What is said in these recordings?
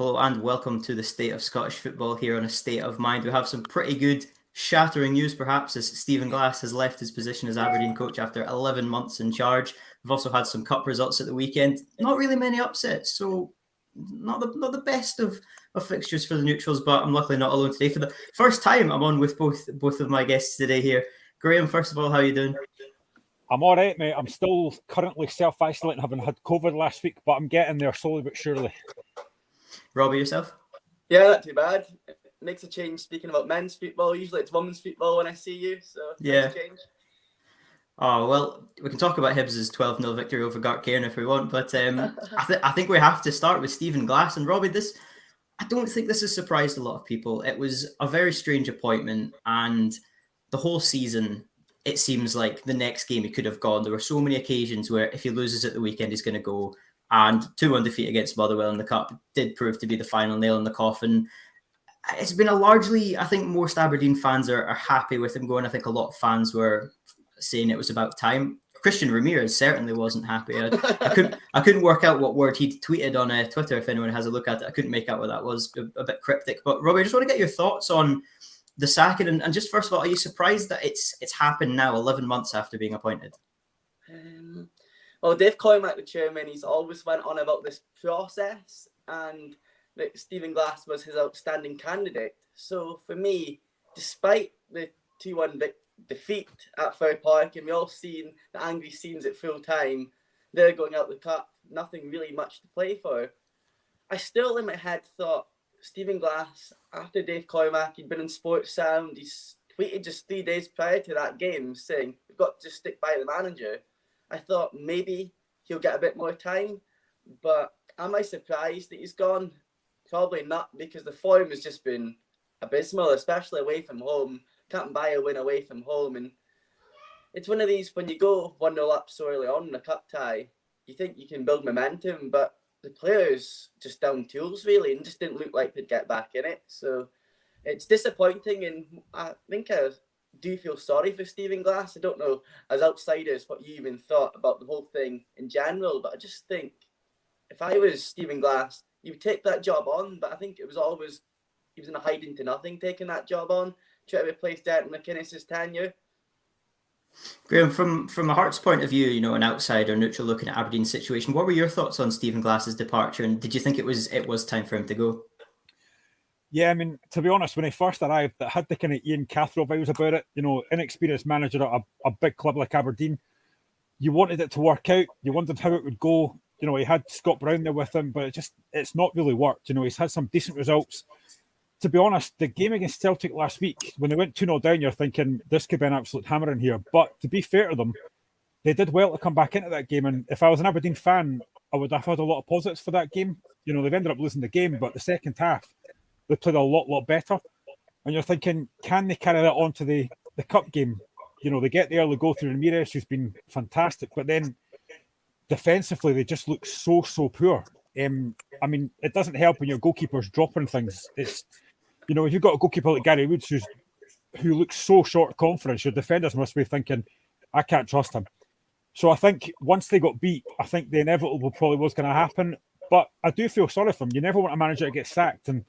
Hello and welcome to the State of Scottish Football here on A State of Mind. We have some pretty good, shattering news perhaps as Stephen Glass has left his position as Aberdeen coach after 11 months in charge. We've also had some cup results at the weekend. Not really many upsets, so not the best of fixtures for the neutrals, but I'm luckily not alone today. For the first time, I'm on with both of my guests today here. Graham, first of all, how are you doing? I'm all right, mate. I'm still currently self-isolating, having had COVID last week, but I'm getting there slowly but surely. Robbie, yourself? Yeah, not too bad. It makes a change speaking about men's football. Usually it's women's football when I see you, so yeah. Nice change. Oh, well, we can talk about Hibs' 12-0 victory over Gartcairn if we want, but I think we have to start with Stephen Glass. And Robbie, I don't think this has surprised a lot of people. It was a very strange appointment, and the whole season, it seems like the next game he could have gone. There were so many occasions where if he loses at the weekend, he's going to go. And 2-1 defeat against Motherwell in the Cup did prove to be the final nail in the coffin. It's been a largely, I think most Aberdeen fans are happy with him going. I think a lot of fans were saying it was about time. Christian Ramirez certainly wasn't happy. I couldn't work out what word he'd tweeted on Twitter. If anyone has a look at it, I couldn't make out what that was. A bit cryptic. But Robbie, I just want to get your thoughts on the sacking. And just first of all, are you surprised that it's happened now, 11 months after being appointed? Well, Dave Coymack, the chairman, he's always went on about this process and that Stephen Glass was his outstanding candidate. So for me, despite the 2-1 defeat at Fair Park, and we all seen the angry scenes at full time, they're going out the cup, nothing really much to play for. I still in my head thought Stephen Glass, after Dave Coymack, he'd been in Sports Sound, he's tweeted just 3 days prior to that game saying, we've got to just stick by the manager. I thought maybe he'll get a bit more time, but am I surprised that he's gone? Probably not, because the form has just been abysmal, especially away from home. Can't buy a win away from home, and it's one of these, when you go 1-0 up so early on in a cup tie, you think you can build momentum, but the players just down tools really, and just didn't look like they'd get back in it. So it's disappointing, and I think I do feel sorry for Stephen Glass. I don't know, as outsiders, what you even thought about the whole thing in general, but I just think if I was Stephen Glass, you would take that job on, but I think it was always, he was in a hiding to nothing taking that job on, try to replace Derek McInnes' tenure. Graham, from a Hearts point of view, an outsider, neutral looking at Aberdeen's situation, what were your thoughts on Stephen Glass's departure, and did you think it was time for him to go? Yeah, I mean, to be honest, when he first arrived, it had the kind of Ian Cathro vibes about it. Inexperienced manager at a big club like Aberdeen. You wanted it to work out. You wondered how it would go. He had Scott Brown there with him, but it's not really worked. He's had some decent results. To be honest, the game against Celtic last week, when they went 2-0 down, you're thinking this could be an absolute hammering here. But to be fair to them, they did well to come back into that game. And if I was an Aberdeen fan, I would have had a lot of positives for that game. They've ended up losing the game, but the second half, they played a lot better. And you're thinking, can they carry that on to the cup game? They get the early goal through Ramirez, who's been fantastic, but then defensively, they just look so poor. I mean, it doesn't help when your goalkeeper's dropping things. It's, if you've got a goalkeeper like Gary Woods who looks so short of confidence, your defenders must be thinking, I can't trust him. So I think once they got beat, I think the inevitable probably was going to happen. But I do feel sorry for him. You never want a manager to get sacked, and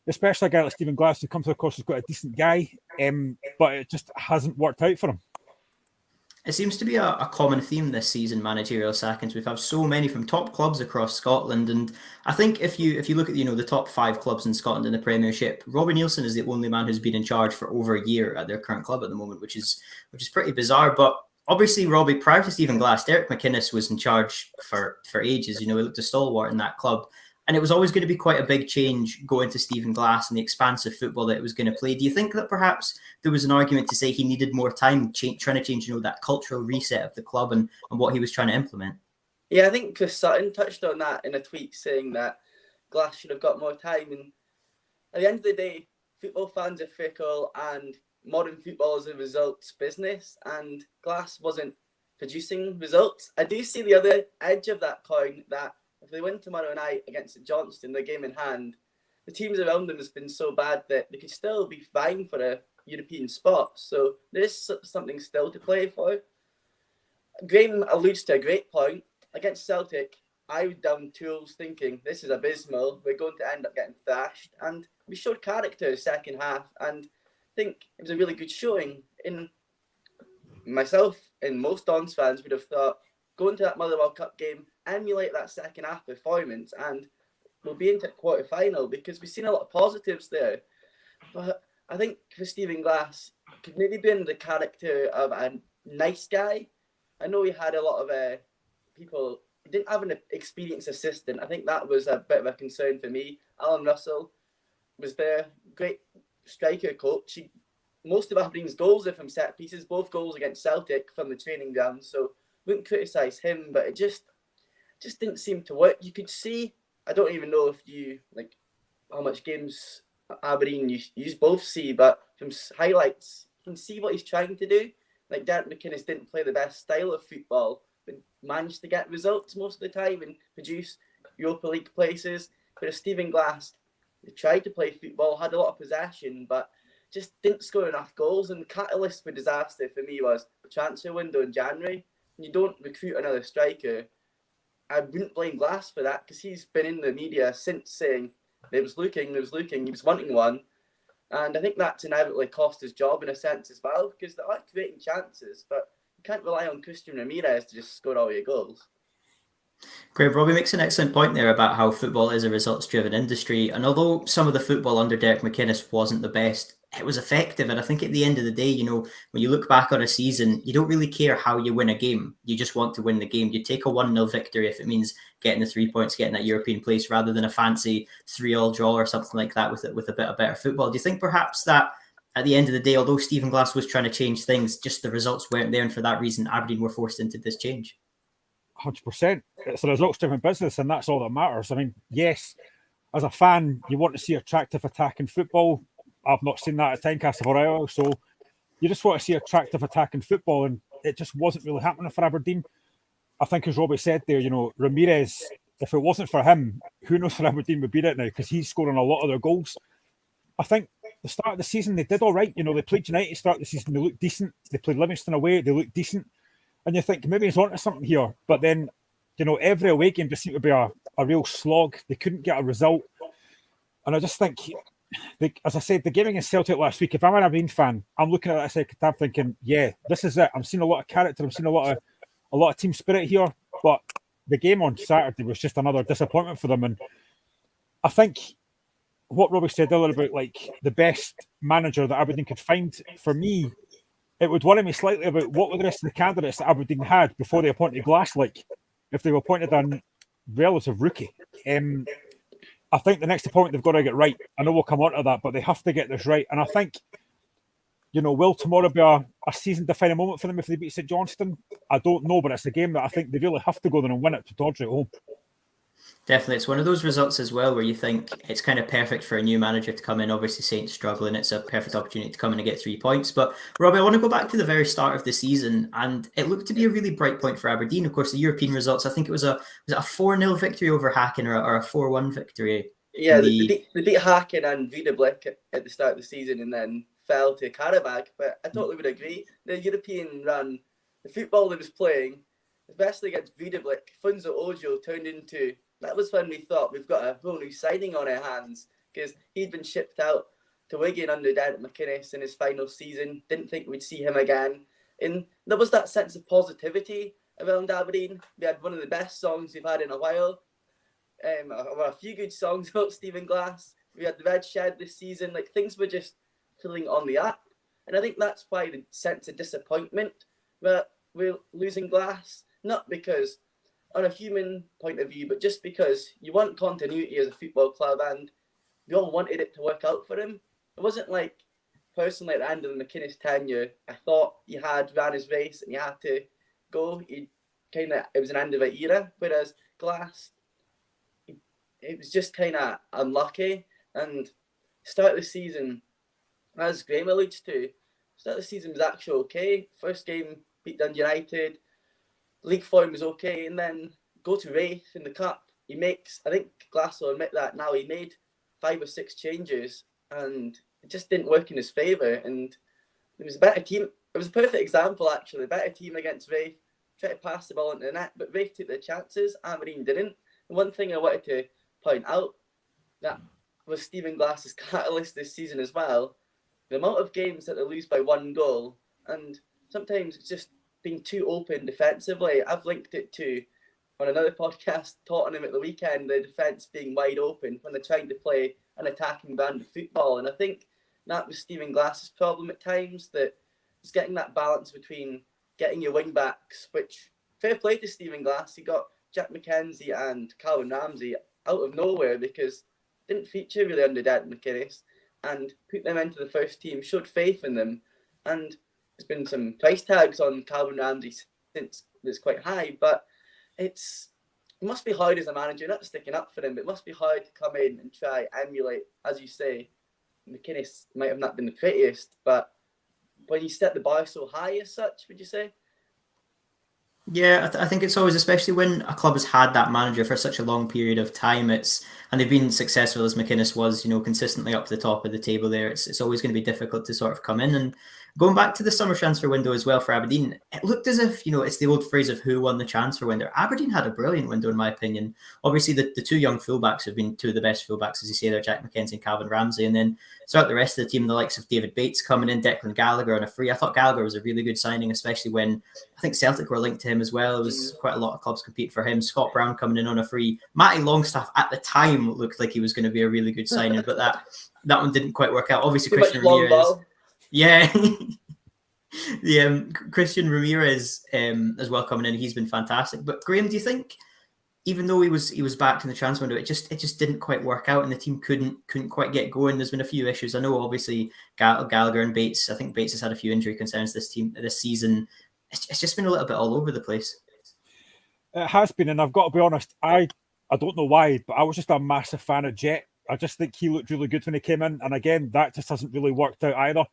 especially a guy like Stephen Glass who comes across as quite a decent guy, but it just hasn't worked out for him. It seems to be a common theme this season, managerial sackings. We've had so many from top clubs across Scotland, and I think if you look at the top 5 clubs in Scotland in the Premiership, Robbie Neilson is the only man who's been in charge for over a year at their current club at the moment, which is pretty bizarre. But obviously, Robbie, prior to Stephen Glass, Derek McInnes was in charge for ages. He looked a stalwart in that club. And it was always going to be quite a big change going to Stephen Glass and the expansive football that it was going to play. Do you think that perhaps there was an argument to say he needed more time trying to change, that cultural reset of the club and what he was trying to implement? Yeah, I think Chris Sutton touched on that in a tweet saying that Glass should have got more time. And at the end of the day, football fans are fickle and modern football is a results business, and Glass wasn't producing results. I do see the other edge of that coin, that if they win tomorrow night against St Johnstone, the game in hand, the teams around them has been so bad that they could still be vying for a European spot. So there is something still to play for. Graham alludes to a great point. Against Celtic, I was down tools thinking, this is abysmal. We're going to end up getting thrashed. And we showed character second half. And I think it was a really good showing. In myself and most Dons fans would have thought, going to that Motherwell Cup game, emulate that second half performance, and we'll be into the quarter final, because we've seen a lot of positives there. But I think for Stephen Glass, could maybe be in the character of a nice guy. I know he had a lot of people. He didn't have an experienced assistant. I think that was a bit of a concern for me. Alan Russell was there, great striker coach. Most of Aberdeen's goals are from set pieces, both goals against Celtic from the training ground. So wouldn't criticise him, but it just didn't seem to work. You could see, I don't even know if you, like, how much games Aberdeen you both see, but from highlights, you can see what he's trying to do. Like, Derek McInnes didn't play the best style of football, but managed to get results most of the time and produce Europa League places. Whereas Stephen Glass, he tried to play football, had a lot of possession, but just didn't score enough goals. And the catalyst for disaster for me was the transfer window in January. When you don't recruit another striker, I wouldn't blame Glass for that, because he's been in the media since saying they was looking, he was wanting one. And I think that's inevitably cost his job in a sense as well, because they are creating chances, but you can't rely on Christian Ramirez to just score all your goals. Great. Robbie makes an excellent point there about how football is a results-driven industry. And although some of the football under Derek McInnes wasn't the best, it was effective. And I think at the end of the day, you know, when you look back on a season, you don't really care how you win a game. You just want to win the game. You take a 1-0 victory if it means getting the 3 points, getting that European place, rather than a fancy 3-3 draw or something like that with a bit of better football. Do you think perhaps that at the end of the day, although Stephen Glass was trying to change things, just the results weren't there, and for that reason, Aberdeen were forced into this change? 100%. It's a results-driven business, and that's all that matters. I mean, yes, as a fan, you want to see attractive attacking football. I've not seen that at Tynecastle for a while, so you just want to see attractive attacking football, and it just wasn't really happening for Aberdeen. I think, as Robbie said there, you know, Ramirez, if it wasn't for him, who knows where Aberdeen would be right now, because he's scoring a lot of their goals. I think the start of the season, they did all right. You know, they played United start of the season, they looked decent. They played Livingston away, they looked decent. And you think, maybe he's onto something here. But then, you know, every away game just seemed to be a real slog. They couldn't get a result. And I just think, as I said, the game against Celtic last week, if I'm an Aberdeen fan, I'm looking at that second half thinking, yeah, this is it. I'm seeing a lot of character. I'm seeing a lot of team spirit here. But the game on Saturday was just another disappointment for them. And I think what Robbie said earlier about, like, the best manager that Aberdeen could find, for me, it would worry me slightly about what were the rest of the candidates that Aberdeen had before they appointed Glass, like, if they were appointed a relative rookie. I think the next appointment they've got to get right. I know we'll come on to that, but they have to get this right. And I think, you know, will tomorrow be a season-defining moment for them if they beat St Johnstone? I don't know, but it's a game that I think they really have to go there and win it to Dodge at home. Definitely. It's one of those results as well where you think it's kind of perfect for a new manager to come in. Obviously, Saints struggling. It's a perfect opportunity to come in and get 3 points. But, Robbie, I want to go back to the very start of the season, and it looked to be a really bright point for Aberdeen. Of course, the European results, I think it was a 4-0 victory over Häcken or a 4-1 victory? Yeah, they beat Häcken and Wiedeblick at the start of the season and then fell to Karabakh. But I totally would agree. The European run, the football they was playing, especially against Wiedeblick, Funzo Ojo turned into... That was when we thought we've got a whole new signing on our hands, because he'd been shipped out to Wigan under Derek McInnes in his final season. Didn't think we'd see him again. And there was that sense of positivity around Aberdeen. We had one of the best songs we've had in a while. A few good songs about Stephen Glass. We had the Red Shed this season. Like, things were just filling on the up. And I think that's why the sense of disappointment that we're losing Glass. Not because... on a human point of view, but just because you want continuity as a football club, and we all wanted it to work out for him. It wasn't like, personally, at the end of the McInnes tenure, I thought he had ran his race and he had to go. It was an end of an era, whereas Glass, it was just kind of unlucky. And start of the season, as Graham alludes to, start of the season was actually okay. First game, beat Dundee United. League form was okay, and then go to Wraith in the cup. He makes, I think Glass will admit that now, he made 5 or 6 changes, and it just didn't work in his favour. And it was a better team. It was a perfect example, actually. A better team against Wraith, try to pass the ball into the net, but they took their chances. Aberdeen didn't. And one thing I wanted to point out that was Stephen Glass's catalyst this season as well. The amount of games that they lose by 1 goal, and sometimes it's just being too open defensively. I've linked it to, on another podcast, Tottenham at the weekend, the defence being wide open when they're trying to play an attacking brand of football. And I think that was Stephen Glass's problem at times, that it's getting that balance between getting your wing backs, which, fair play to Stephen Glass, he got Jack McKenzie and Calvin Ramsey out of nowhere because didn't feature really under Derek McInnes, and put them into the first team, showed faith in them. And there's been some price tags on Calvin Ramsey since that's quite high, but it must be hard as a manager, not sticking up for him, but it must be hard to come in and try emulate, as you say. McInnes might have not been the prettiest, but when you set the bar so high as such, would you say? Yeah, I think it's always, especially when a club has had that manager for such a long period of time, and they've been successful as McInnes was, consistently up the top of the table there. It's always going to be difficult to sort of come in. And going back to the summer transfer window as well for Aberdeen, it looked as if, it's the old phrase of who won the transfer window. Aberdeen had a brilliant window, in my opinion. Obviously, the two young fullbacks have been two of the best fullbacks, as you say there, Jack McKenzie and Calvin Ramsey. And then throughout the rest of the team, the likes of David Bates coming in, Declan Gallagher on a free. I thought Gallagher was a really good signing, especially when I think Celtic were linked to him as well. It was quite a lot of clubs compete for him. Scott Brown coming in on a free. Matty Longstaff at the time looked like he was going to be a really good signing, but that one didn't quite work out. Obviously, Christian Ramirez. Yeah. Christian Ramirez as well coming in. He's been fantastic. But Graham, do you think, even though he was back in the transfer window, it just didn't quite work out, and the team couldn't quite get going? There's been a few issues. I know, obviously, Gallagher and Bates. I think Bates has had a few injury concerns this season. It's just been a little bit all over the place. It has been, and I've got to be honest, I don't know why, but I was just a massive fan of Jet. I just think he looked really good when he came in, and again, that just hasn't really worked out either.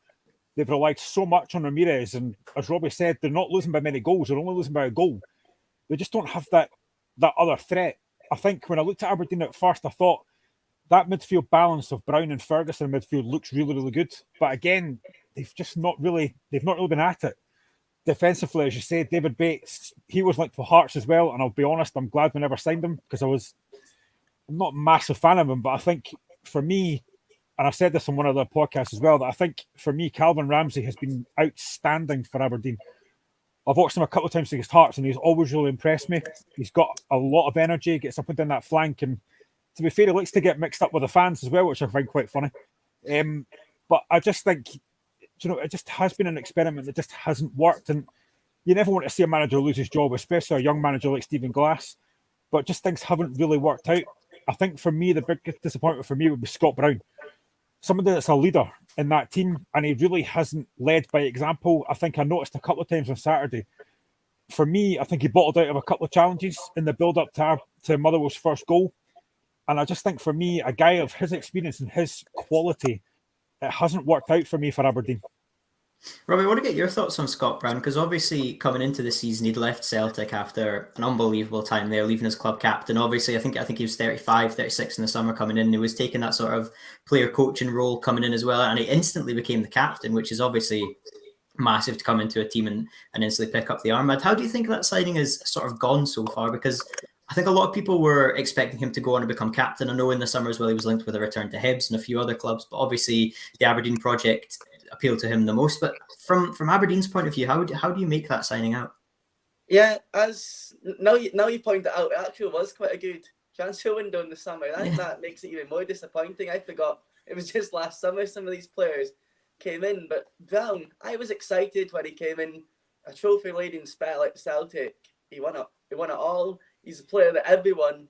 They've relied so much on Ramirez, and as Robbie said, they're not losing by many goals. They're only losing by a goal. They just don't have that other threat. I think when I looked at Aberdeen at first, I thought that midfield balance of Brown and Ferguson in midfield looks really, really good. But again, they've not really been at it. Defensively, as you said, David Bates, he was linked for Hearts as well, and I'll be honest, I'm glad we never signed him, because I'm not a massive fan of him, but I think for me, and I said this on one of the podcasts as well, that I think for me, Calvin Ramsey has been outstanding for Aberdeen. I've watched him a couple of times against Hearts, and he's always really impressed me. He's got a lot of energy, gets up and down that flank, and to be fair, he likes to get mixed up with the fans as well, which I find quite funny. But I just think, it just has been an experiment that just hasn't worked, and you never want to see a manager lose his job, especially a young manager like Stephen Glass, but just things haven't really worked out. I think for me, the biggest disappointment for me would be Scott Brown. Somebody that's a leader in that team, and he really hasn't led by example. I think I noticed a couple of times on Saturday. For me, I think he bottled out of a couple of challenges in the build-up to Motherwell's first goal. And I just think for me, a guy of his experience and his quality, it hasn't worked out for me for Aberdeen. Robbie, I want to get your thoughts on Scott Brown, because obviously coming into the season, he'd left Celtic after an unbelievable time there, leaving as club captain. Obviously, I think he was 35, 36 in the summer coming in. He was taking that sort of player coaching role coming in as well, and he instantly became the captain, which is obviously massive to come into a team and instantly pick up the armband. How do you think that signing has sort of gone so far? Because I think a lot of people were expecting him to go on and become captain. I know in the summer as well, he was linked with a return to Hibs and a few other clubs, but obviously the Aberdeen project appealed to him the most. But from Aberdeen's point of view, how do you make that signing out? Yeah, as now you point it out, it actually was quite a good transfer window in the summer. I think that makes it even more disappointing. I forgot it was just last summer some of these players came in, but Brown, I was excited when he came in. A trophy laden spell at Celtic, he won it all. He's a player that everyone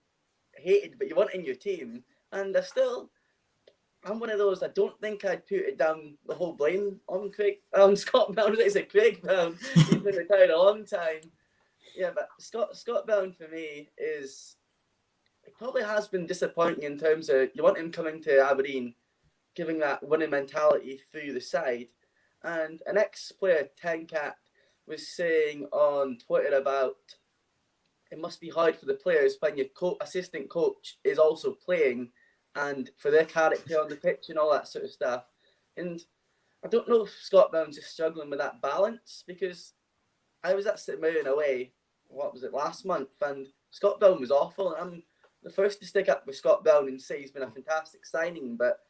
hated, but you want in your team. And I'm one of those, I don't think I'd put it down the whole blame on Scott Brown. I said Craig Brown. He's been retired a long time. Yeah, but Scott Brown for me it probably has been disappointing in terms of you want him coming to Aberdeen, giving that winning mentality through the side. And an ex-player, Tenkat, was saying on Twitter about it must be hard for the players when your assistant coach is also playing, and for their character on the pitch and all that sort of stuff. And I don't know if Scott Brown's just struggling with that balance, because I was at St Mirren away what was it, last month, and Scott Brown was awful. I'm the first to stick up with Scott Brown and say he's been a fantastic signing, but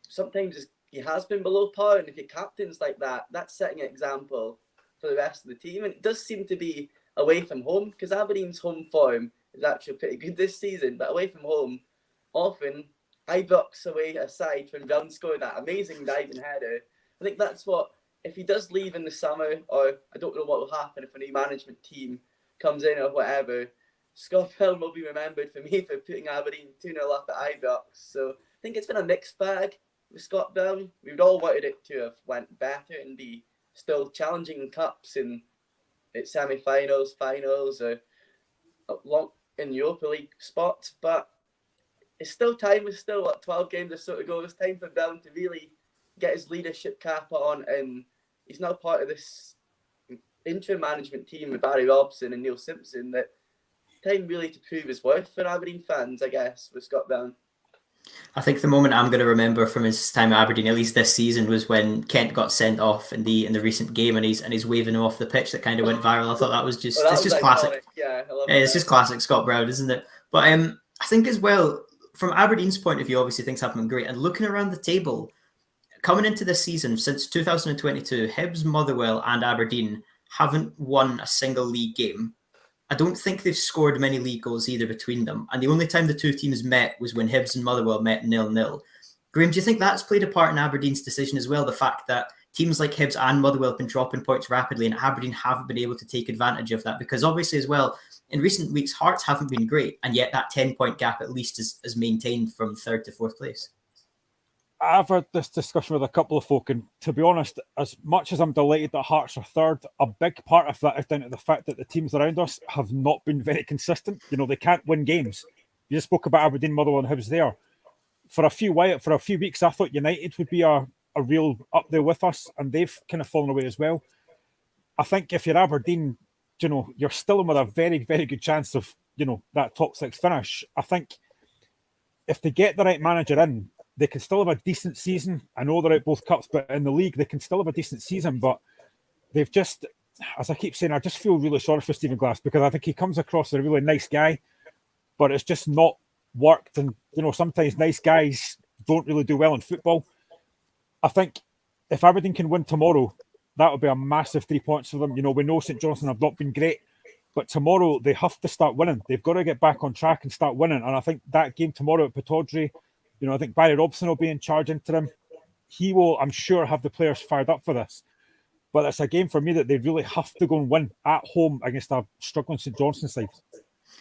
sometimes he has been below par, and if your captain's like that, that's setting an example for the rest of the team. And it does seem to be away from home, because Aberdeen's home form is actually pretty good this season, but away from home, often Ibrox away aside when Brown scored that amazing diving header. I think that's what, if he does leave in the summer, or I don't know what will happen if a new management team comes in or whatever, Scott Brown will be remembered for me for putting Aberdeen 2-0 up at Ibrox. So I think it's been a mixed bag with Scott Brown. We'd all wanted it to have went better and be still challenging in cups and at semi-finals, finals, or long in Europa League spots. But it's still time. There's still 12 games or so to go. It's time for Brown to really get his leadership cap on, and he's now part of this interim management team with Barry Robson and Neil Simpson. That time really to prove his worth for Aberdeen fans, I guess, with Scott Brown. I think the moment I'm going to remember from his time at Aberdeen, at least this season, was when Kent got sent off in the recent game, and he's waving him off the pitch. That kind of went viral. I thought that was just it's just classic. Yeah, it's just classic Scott Brown, isn't it? But I think as well, from Aberdeen's point of view, obviously things haven't been great. And looking around the table, coming into this season, since 2022, Hibs, Motherwell and Aberdeen haven't won a single league game. I don't think they've scored many league goals either between them. And the only time the two teams met was when Hibs and Motherwell met 0-0. Graham, do you think that's played a part in Aberdeen's decision as well? The fact that teams like Hibs and Motherwell have been dropping points rapidly and Aberdeen haven't been able to take advantage of that? Because obviously as well, in recent weeks, Hearts haven't been great. And yet that 10-point gap at least is maintained from third to fourth place. I've had this discussion with a couple of folk, and to be honest, as much as I'm delighted that Hearts are third, a big part of that is down to the fact that the teams around us have not been very consistent. You know, they can't win games. You just spoke about Aberdeen, Motherwell and Hibs there. For a few weeks, I thought United would be a real up there with us, and they've kind of fallen away as well. I think if you're Aberdeen, you know, you're still in with a very, very good chance of, you know, that top six finish. I think if they get the right manager in, they can still have a decent season. I know they're out both cups, but in the league, they can still have a decent season. But they've just, as I keep saying, I just feel really sorry for Stephen Glass, because I think he comes across as a really nice guy, but it's just not worked. And, you know, sometimes nice guys don't really do well in football. I think if Aberdeen can win tomorrow, that would be a massive 3 points for them. You know, we know St Johnstone have not been great, but tomorrow they have to start winning. They've got to get back on track and start winning. And I think that game tomorrow at Pittodrie, you know, I think Barry Robson will be in charge interim. He will, I'm sure, have the players fired up for this. But it's a game for me that they really have to go and win at home against a struggling St Johnstone side.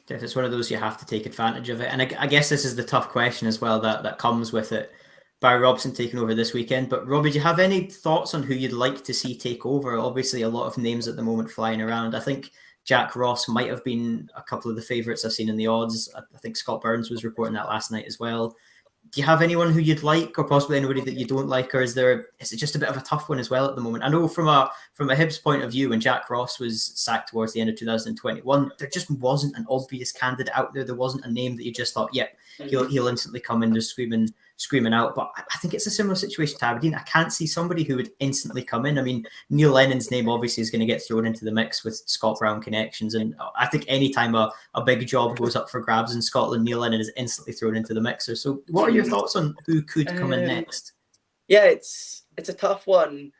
If it's one of those, you have to take advantage of it. And I guess this is the tough question as well that comes with it. Barry Robson taking over this weekend. But Robbie, do you have any thoughts on who you'd like to see take over? Obviously, a lot of names at the moment flying around. I think Jack Ross might have been a couple of the favourites I've seen in the odds. I think Scott Burns was reporting that last night as well. Do you have anyone who you'd like, or possibly anybody that you don't like, or is it just a bit of a tough one as well at the moment? I know from a Hibs point of view, when Jack Ross was sacked towards the end of 2021, there just wasn't an obvious candidate out there. There wasn't a name that you just thought, yep, he'll instantly come in just screaming out. But I think it's a similar situation to Aberdeen. I can't see somebody who would instantly come in. I mean, Neil Lennon's name obviously is going to get thrown into the mix with Scott Brown connections, and I think anytime a big job goes up for grabs in Scotland, Neil Lennon is instantly thrown into the mixer. So what are your thoughts on who could come in next? Yeah, it's a tough one.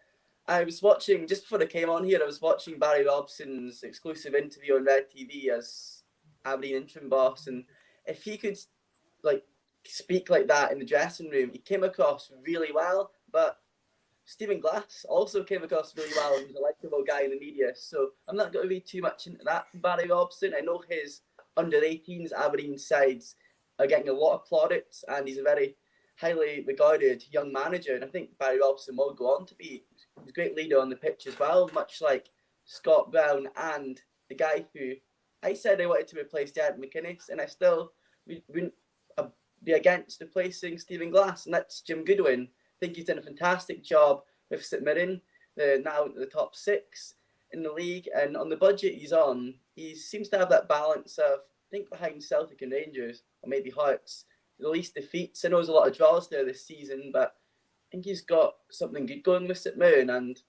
I was watching, just before I came on here, I was watching Barry Robson's exclusive interview on Red TV as Aberdeen interim boss, and if he could speak like that in the dressing room, he came across really well. But Stephen Glass also came across really well, and he's a likable guy in the media. So I'm not going to read too much into that from Barry Robson. I know his under-18s Aberdeen sides are getting a lot of plaudits, and he's a very highly regarded young manager. And I think Barry Robson will go on to be a great leader on the pitch as well, much like Scott Brown and the guy who I said I wanted to replace Derek McInnes, and I still wouldn't be against replacing Stephen Glass, and that's Jim Goodwin. I think he's done a fantastic job with St Mirren. They're now in the top 6 in the league, and on the budget he's on, he seems to have that balance of, I think, behind Celtic and Rangers, or maybe Hearts, the least defeats. I know there's a lot of draws there this season, but I think he's got something good going with St Mirren, and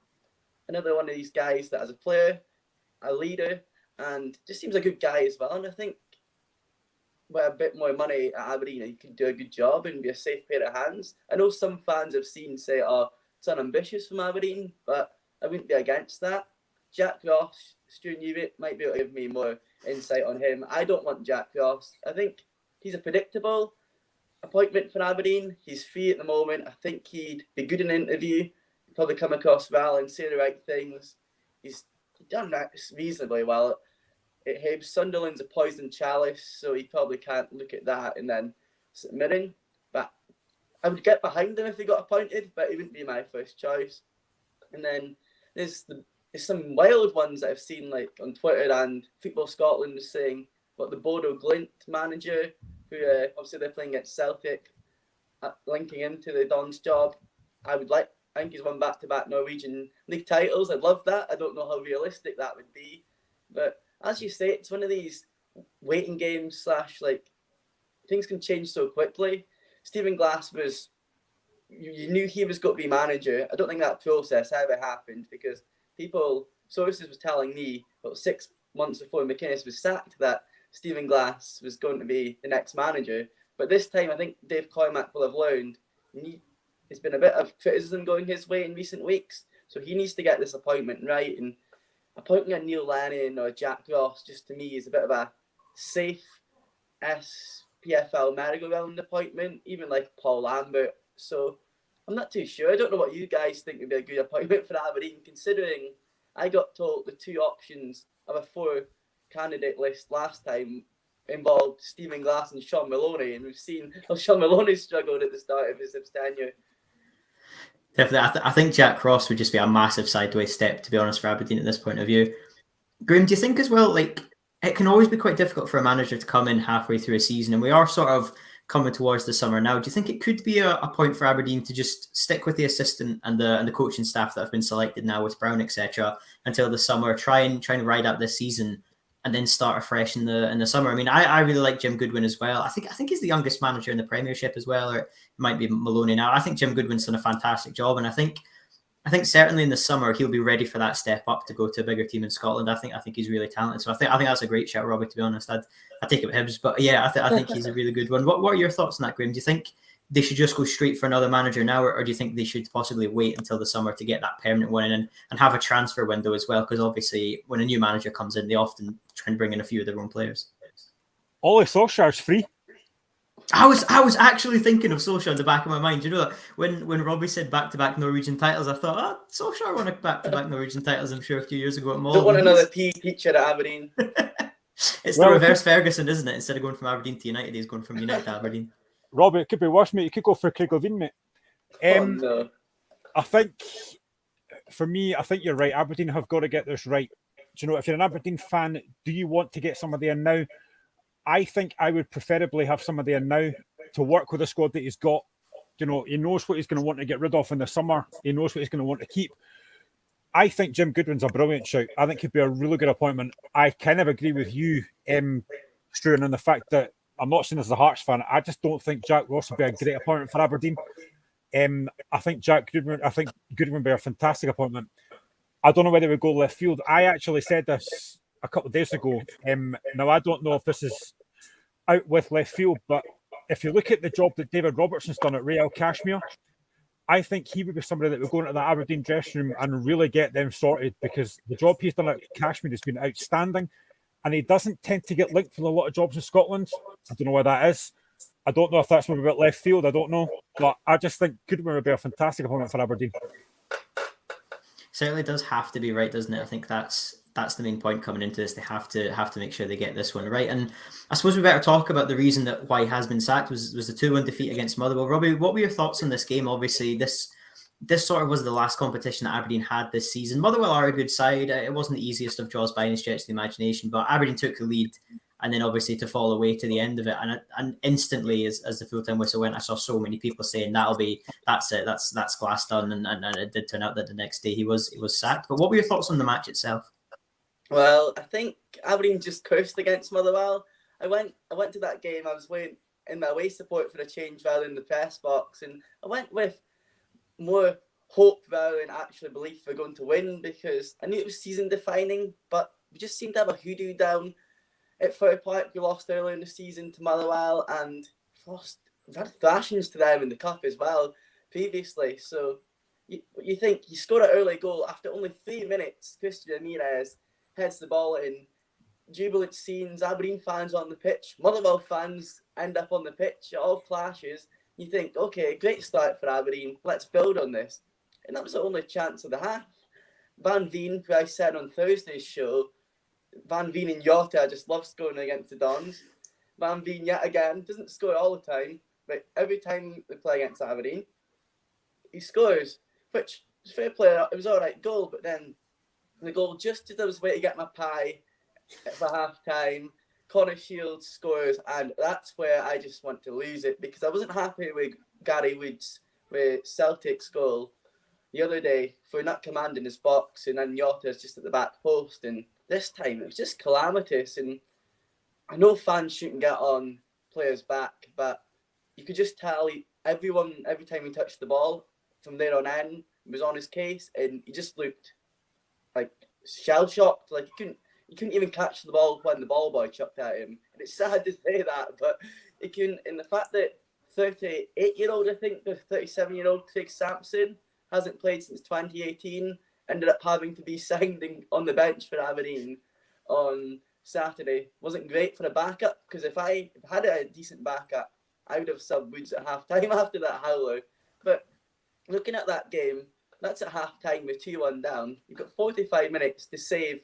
another one of these guys that as a player, a leader, and just seems a good guy as well. And I think with a bit more money at Aberdeen, he can do a good job and be a safe pair of hands. I know some fans have say, "Oh, it's unambitious from Aberdeen," but I wouldn't be against that. Jack Ross, Stu Newett might be able to give me more insight on him. I don't want Jack Ross. I think he's a predictable appointment for Aberdeen. He's free at the moment. I think he'd be good in an interview. He'd probably come across well and say the right things. He's done that reasonably well at Hibs. Sunderland's a poison chalice, so he probably can't look at that and then submitting. But I would get behind him if he got appointed, but he wouldn't be my first choice. And then there's some wild ones that I've seen like on Twitter, and Football Scotland was saying what the Bodo Glint manager, who obviously they're playing against Celtic, linking into the Don's job. I think he's won back-to-back Norwegian league titles. I'd love that. I don't know how realistic that would be, but as you say, it's one of these waiting games / like things can change so quickly. Stephen Glass was, you knew he was going to be manager. I don't think that process ever happened because sources was telling me about 6 months before McInnes was sacked that Stephen Glass was going to be the next manager. But this time, I think Dave Coymack will have learned there's been a bit of criticism going his way in recent weeks, so he needs to get this appointment right. And appointing a Neil Lennon or Jack Ross, just to me, is a bit of a safe SPFL merry-go-round appointment, even like Paul Lambert. So I'm not too sure. I don't know what you guys think would be a good appointment for Aberdeen, considering I got told the 2 options of a 4-candidate list last time involved Stephen Glass and Sean Maloney, and we've seen how Sean Maloney struggled at the start of his tenure. Definitely. I think Jack Ross would just be a massive sideways step, to be honest, for Aberdeen at this point of view. Graham, do you think as well, like, it can always be quite difficult for a manager to come in halfway through a season, and we are sort of coming towards the summer now. Do you think it could be a point for Aberdeen to just stick with the assistant and the coaching staff that have been selected now with Brown, etc., until the summer, try and ride out this season, and then start afresh in the summer? I mean, I really like Jim Goodwin as well. I think he's the youngest manager in the Premiership as well, or it might be Maloney now. I think Jim Goodwin's done a fantastic job, and I think certainly in the summer he'll be ready for that step up to go to a bigger team in Scotland. I think he's really talented. So I think that's a great shout, Robbie. To be honest, I'd take it with Hibs, but yeah, I think he's a really good one. What are your thoughts on that, Graham? Do you think they should just go straight for another manager now, or do you think they should possibly wait until the summer to get that permanent one in and have a transfer window as well? Because obviously, when a new manager comes in, they often try and bring in a few of their own players. Ole Solskjaer's free. I was actually thinking of Solskjaer in the back of my mind. You know that when Robbie said back-to-back Norwegian titles, I thought, Solskjaer won a back-to-back Norwegian titles, I'm sure, a few years ago at Mull. Don't want another PE teacher at Aberdeen. It's the reverse Ferguson, isn't it? Instead of going from Aberdeen to United, he's going from United to Aberdeen. Robbie, it could be worse, mate. You could go for Craig Levine, mate. No. I think, for me, I think you're right. Aberdeen have got to get this right. Do you know, if you're an Aberdeen fan, do you want to get somebody in now? I think I would preferably have somebody in now to work with the squad that he's got. You know, he knows what he's going to want to get rid of in the summer. He knows what he's going to want to keep. I think Jim Goodwin's a brilliant shout. I think he'd be a really good appointment. I kind of agree with you, Struan, on the fact that I'm not saying as a Hearts fan, I just don't think Jack Ross would be a great appointment for Aberdeen. I think Goodwin would be a fantastic appointment. I don't know whether we go left field. I actually said this a couple of days ago. Now, I don't know if this is out with left field, but if you look at the job that David Robertson's done at Real Kashmir, I think he would be somebody that would go into the Aberdeen dressing room and really get them sorted, because the job he's done at Kashmir has been outstanding, and he doesn't tend to get linked with a lot of jobs in Scotland. I don't know why that is. I don't know if that's maybe about left field. I don't know. But I just think Goodwin would be a fantastic opponent for Aberdeen. Certainly does have to be right, doesn't it? I think that's the main point coming into this. They have to make sure they get this one right. And I suppose we better talk about the reason that why he has been sacked was the 2-1 defeat against Motherwell. Robbie, what were your thoughts on this game? Obviously, this sort of was the last competition that Aberdeen had this season. Motherwell are a good side. It wasn't the easiest of draws by any stretch of the imagination, but Aberdeen took the lead, and then obviously to fall away to the end of it. And instantly, as the full-time whistle went, I saw so many people saying that's it, that's Glass done, and it did turn out that the next day he was sacked. But what were your thoughts on the match itself? Well, I think Aberdeen just cursed against Motherwell. I went to that game. I was waiting in my away support for a change rather than the press box, and I went with more hope rather than actually belief we're going to win, because I knew it was season defining. But we just seem to have a hoodoo down at Fair Park. We lost earlier in the season to Motherwell, and we've had thrashings to them in the cup as well previously. So you think you score an early goal after only 3 minutes. Christian Ramirez heads the ball in. Jubilant scenes, Aberdeen fans on the pitch, Motherwell fans end up on the pitch, it all clashes. You think, okay, great start for Aberdeen, let's build on this. And that was the only chance of the half. Van Veen, who I said on Thursday's show, Van Veen and Jota just love scoring against the Dons. Van Veen, yet again, doesn't score all the time, but every time they play against Aberdeen, he scores, which, fair play, it was all right goal, but then the goal just as I was waiting to get my pie for half time, Connor Shields scores, and that's where I just want to lose it, because I wasn't happy with Gary Wood's with Celtic's goal the other day for not commanding his box, and then Jota's just at the back post, and this time it was just calamitous. And I know fans shouldn't get on players' back, but you could just tell every time he touched the ball from there on in was on his case, and he just looked like shell-shocked, like he couldn't even catch the ball when the ball boy chucked at him. And it's sad to say that, but he couldn't. And the fact that 38-year-old, I think, the 37-year-old Craig Sampson hasn't played since 2018, ended up having to be signed on the bench for Aberdeen on Saturday. Wasn't great for a backup, because if I had a decent backup, I would have subbed Woods at half-time after that howler. But looking at that game, that's at half-time with 2-1 down. You've got 45 minutes to save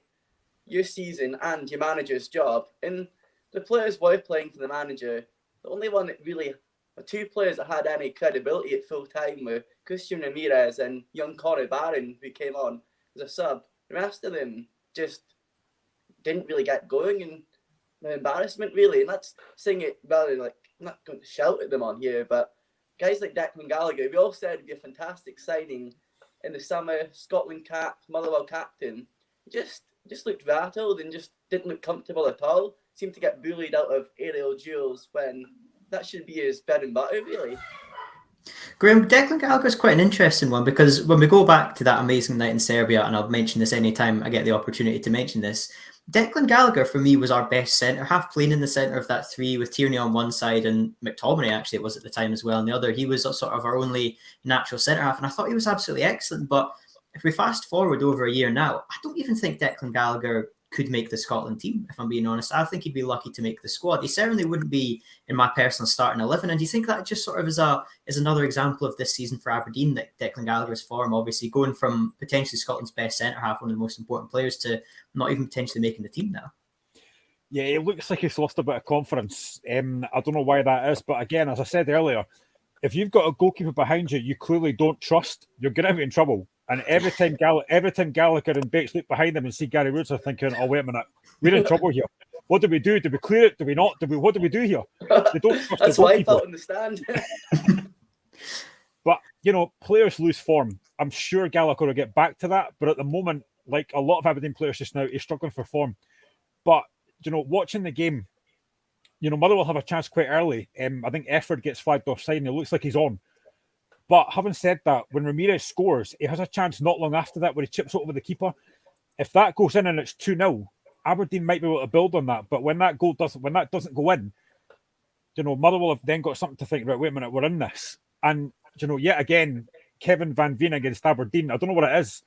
your season and your manager's job, and the players were playing for the manager. The only one that really, the two players that had any credibility at full time were Christian Ramirez and young Connor Barron, who came on as a sub. The rest of them just didn't really get going, and the embarrassment really, and that's saying it rather, like, I'm not going to shout at them on here, but guys like Declan Gallagher, we all said it'd be a fantastic signing in the summer, Scotland cap, Motherwell captain, just looked rattled and just didn't look comfortable at all. Seemed to get bullied out of aerial duels when that should be his bread and butter, really. Graham, Declan Gallagher is quite an interesting one, because when we go back to that amazing night in Serbia, and I'll mention this anytime I get the opportunity to mention this, Declan Gallagher for me was our best centre-half, playing in the centre of that three with Tierney on one side and McTominay actually it was at the time as well on the other. He was sort of our only natural centre-half, and I thought he was absolutely excellent. But if we fast forward over a year now, I don't even think Declan Gallagher could make the Scotland team, if I'm being honest. I think he'd be lucky to make the squad. He certainly wouldn't be in my personal starting 11. And do you think that just sort of is another example of this season for Aberdeen, that Declan Gallagher's form, obviously going from potentially Scotland's best centre-half, one of the most important players, to not even potentially making the team now? Yeah, it looks like he's lost a bit of confidence. I don't know why that is, but again, as I said earlier, if you've got a goalkeeper behind you you clearly don't trust, you're going to be in trouble. And every time Gallagher and Bates look behind them and see Gary Woods, are thinking, "Oh, wait a minute, we're in trouble here. What do we do? Do we clear it? Do we not? What do we do here?" They don't trust That's the why I goalkeeper. felt in the stand. But players lose form. I'm sure Gallagher will get back to that. But at the moment, like a lot of Aberdeen players just now, he's struggling for form. But watching the game, Motherwell will have a chance quite early. I think Efford gets flagged offside, and it looks like he's on. But having said that, when Ramirez scores, he has a chance not long after that where he chips over the keeper. If that goes in and it's 2-0, Aberdeen might be able to build on that. But when that doesn't go in, Motherwell have then got something to think about. Wait a minute, we're in this. And yet again, Kevin Van Veen against Aberdeen. I don't know what it is.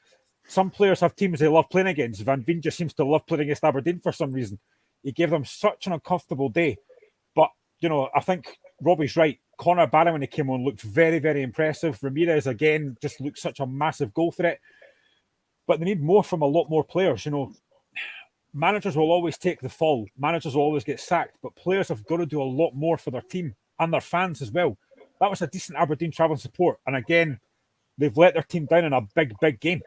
Some players have teams they love playing against. Van Veen just seems to love playing against Aberdeen for some reason. He gave them such an uncomfortable day. But I think Robbie's right. Connor Barron, when he came on, looked very, very impressive. Ramirez, again, just looked such a massive goal threat. But they need more from a lot more players. Managers will always take the fall. Managers will always get sacked. But players have got to do a lot more for their team and their fans as well. That was a decent Aberdeen travelling support. And again, they've let their team down in a big, big game.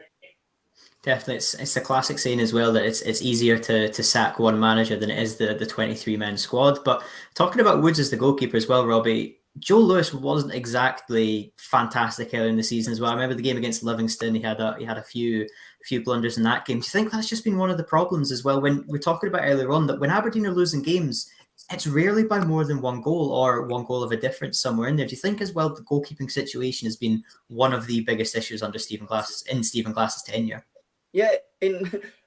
Definitely, it's the classic saying as well that it's easier to sack one manager than it is the 23-man squad. But talking about Woods as the goalkeeper as well, Robbie, Joe Lewis wasn't exactly fantastic earlier in the season as well. I remember the game against Livingston; he had a few blunders in that game. Do you think that's just been one of the problems as well? When we're talking about earlier on that when Aberdeen are losing games, it's rarely by more than one goal or one goal of a difference somewhere in there. Do you think as well the goalkeeping situation has been one of the biggest issues under Stephen Glass's tenure? Yeah,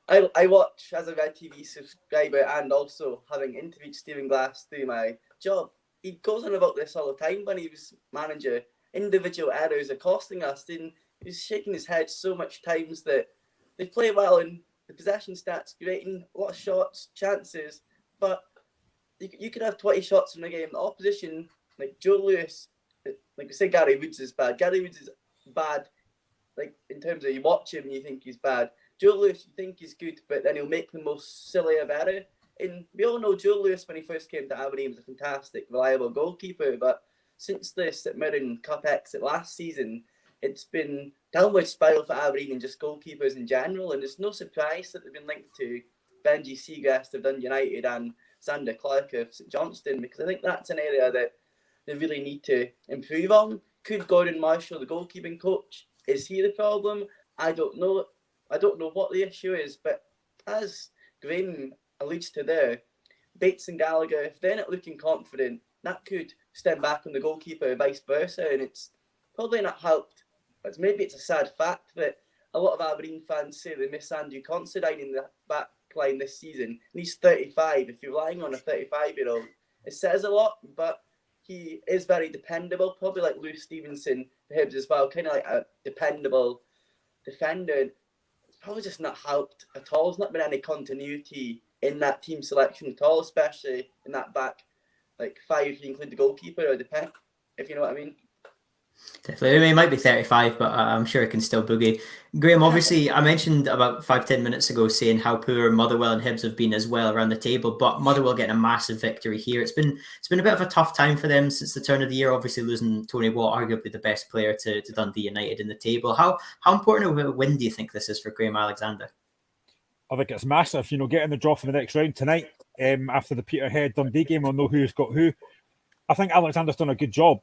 I watch as a Red TV subscriber and also having interviewed Stephen Glass through my job. He goes on about this all the time when he was manager. Individual errors are costing us. And he's shaking his head so much times that they play well and the possession stats great and a lot of shots, chances, but you could have 20 shots in a game. The opposition, like Joe Lewis, like we say, Gary Woods is bad. Gary Woods is bad, like in terms of you watch him and you think he's bad. Joe Lewis, you think he's good, but then he'll make the most silly of error. And we all know Joe Lewis, when he first came to Aberdeen, was a fantastic, reliable goalkeeper. But since the St Mirren Cup exit last season, it's been downward spiral for Aberdeen and just goalkeepers in general. And it's no surprise that they've been linked to Benji Seagrass of Dundee United and Sander Clark of St Johnstone, because I think that's an area that they really need to improve on. Could Gordon Marshall, the goalkeeping coach, is he the problem? I don't know. I don't know what the issue is, but as Graham alludes to there, Bates and Gallagher, if they're not looking confident, that could stem back on the goalkeeper, vice versa, and it's probably not helped. But maybe it's a sad fact that a lot of Aberdeen fans say they miss Andrew Considine in the back line this season, and he's 35. If you're relying on a 35-year-old, it says a lot, but he is very dependable, probably like Lou Stevenson for Hibs as well, kind of like a dependable defender. It's probably just not helped at all. There's not been any continuity in that team selection at all, especially in that back like five if you include the goalkeeper or the if you know what I mean. Definitely. I mean, he might be 35, but I'm sure he can still boogie. Graham, obviously, I mentioned about 5-10 minutes ago saying how poor Motherwell and Hibs have been as well around the table, but Motherwell getting a massive victory here. It's been a bit of a tough time for them since the turn of the year, obviously losing Tony Watt, arguably the best player to Dundee United in the table. How important of a win do you think this is for Graham Alexander? I think it's massive. Getting the draw for the next round tonight after the Peterhead Dundee game, we'll know who's got who. I think Alexander's done a good job.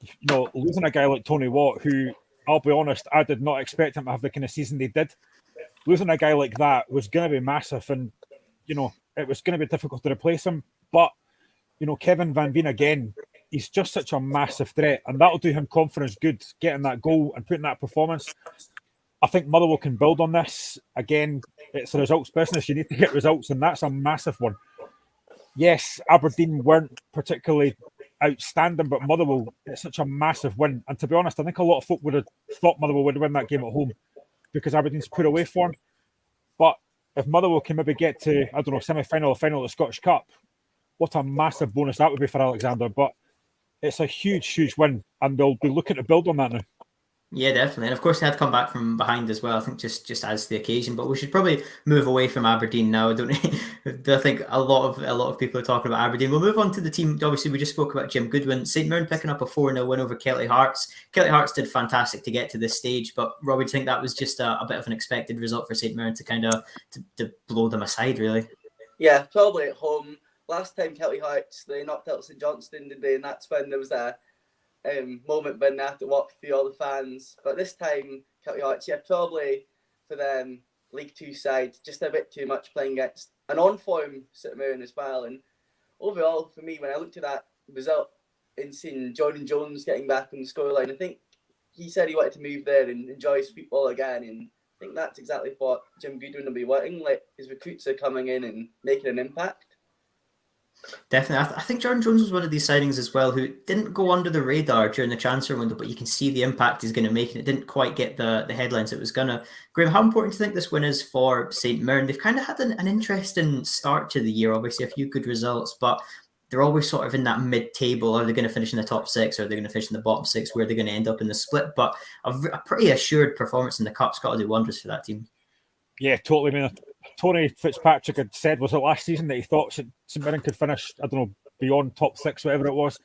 Losing a guy like Tony Watt, who, I'll be honest, I did not expect him to have the kind of season they did. Losing a guy like that was going to be massive, and it was going to be difficult to replace him. But Kevin Van Veen again, he's just such a massive threat, and that'll do him confidence good, getting that goal and putting that performance. I think Motherwell can build on this. Again, it's a results business. You need to get results, and that's a massive one. Yes, Aberdeen weren't particularly outstanding, but Motherwell, it's such a massive win. And to be honest, I think a lot of folk would have thought Motherwell would win that game at home because Aberdeen's put away form. But if Motherwell can maybe get to, I don't know, semi-final or final of the Scottish Cup, what a massive bonus that would be for Alexander. But it's a huge, huge win, and they'll be looking to build on that now. Yeah, definitely. And of course, they had come back from behind as well. I think just adds to the occasion. But we should probably move away from Aberdeen now. I think a lot of people are talking about Aberdeen. We'll move on to the team. Obviously, we just spoke about Jim Goodwin. St Mirren picking up a 4-0 win over Kelty Hearts. Kelty Hearts did fantastic to get to this stage. But Robbie, do you think that was just a bit of an expected result for St Mirren to kind of to blow them aside, really? Yeah, probably at home. Last time Kelty Hearts, they knocked out St Johnstone, did they? And that's when there was a moment when they had to walk through all the fans. But this time, Kelty Hearts, yeah, probably for them, League Two side, just a bit too much playing against an on-form St Mirren as well. And overall, for me, when I looked at that result and seeing Jordan Jones getting back on the scoreline, I think he said he wanted to move there and enjoy his football again. And I think that's exactly what Jim Goodwin will be wanting. Like, his recruits are coming in and making an impact. Definitely. I think Jordan Jones was one of these signings as well who didn't go under the radar during the transfer window, but you can see the impact he's going to make, and it didn't quite get the headlines it was going to. Graham, how important do you think this win is for St Mirren? They've kind of had an interesting start to the year, obviously a few good results, but they're always sort of in that mid-table. Are they going to finish in the top six, or are they going to finish in the bottom six? Where are they going to end up in the split? But a pretty assured performance in the Cup's got to do wonders for that team. Yeah, totally. I mean, Tony Fitzpatrick had said, was it last season, that he thought St Mirren could finish, I don't know, beyond top six, whatever it was.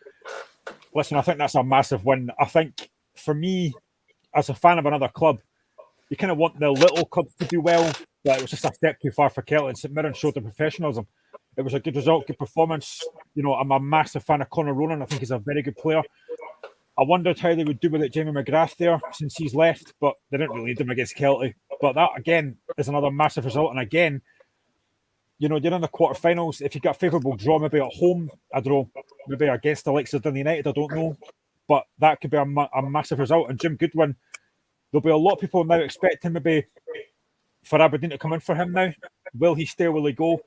Listen, I think that's a massive win. I think for me, as a fan of another club, you kind of want the little clubs to do well, but it was just a step too far for Kelty, and St Mirren showed their professionalism. It was a good result, good performance. I'm a massive fan of Conor Ronan. I think he's a very good player. I wondered how they would do without Jamie McGrath there since he's left, but they didn't really need him against Kelty. But that, again, is another massive result. And again, you're in the quarterfinals. If you get a favourable draw, maybe at home, I don't know, maybe against the likes of Dundee United, I don't know. But that could be a massive result. And Jim Goodwin, there'll be a lot of people now expecting maybe for Aberdeen to come in for him now. Will he stay? Will he go?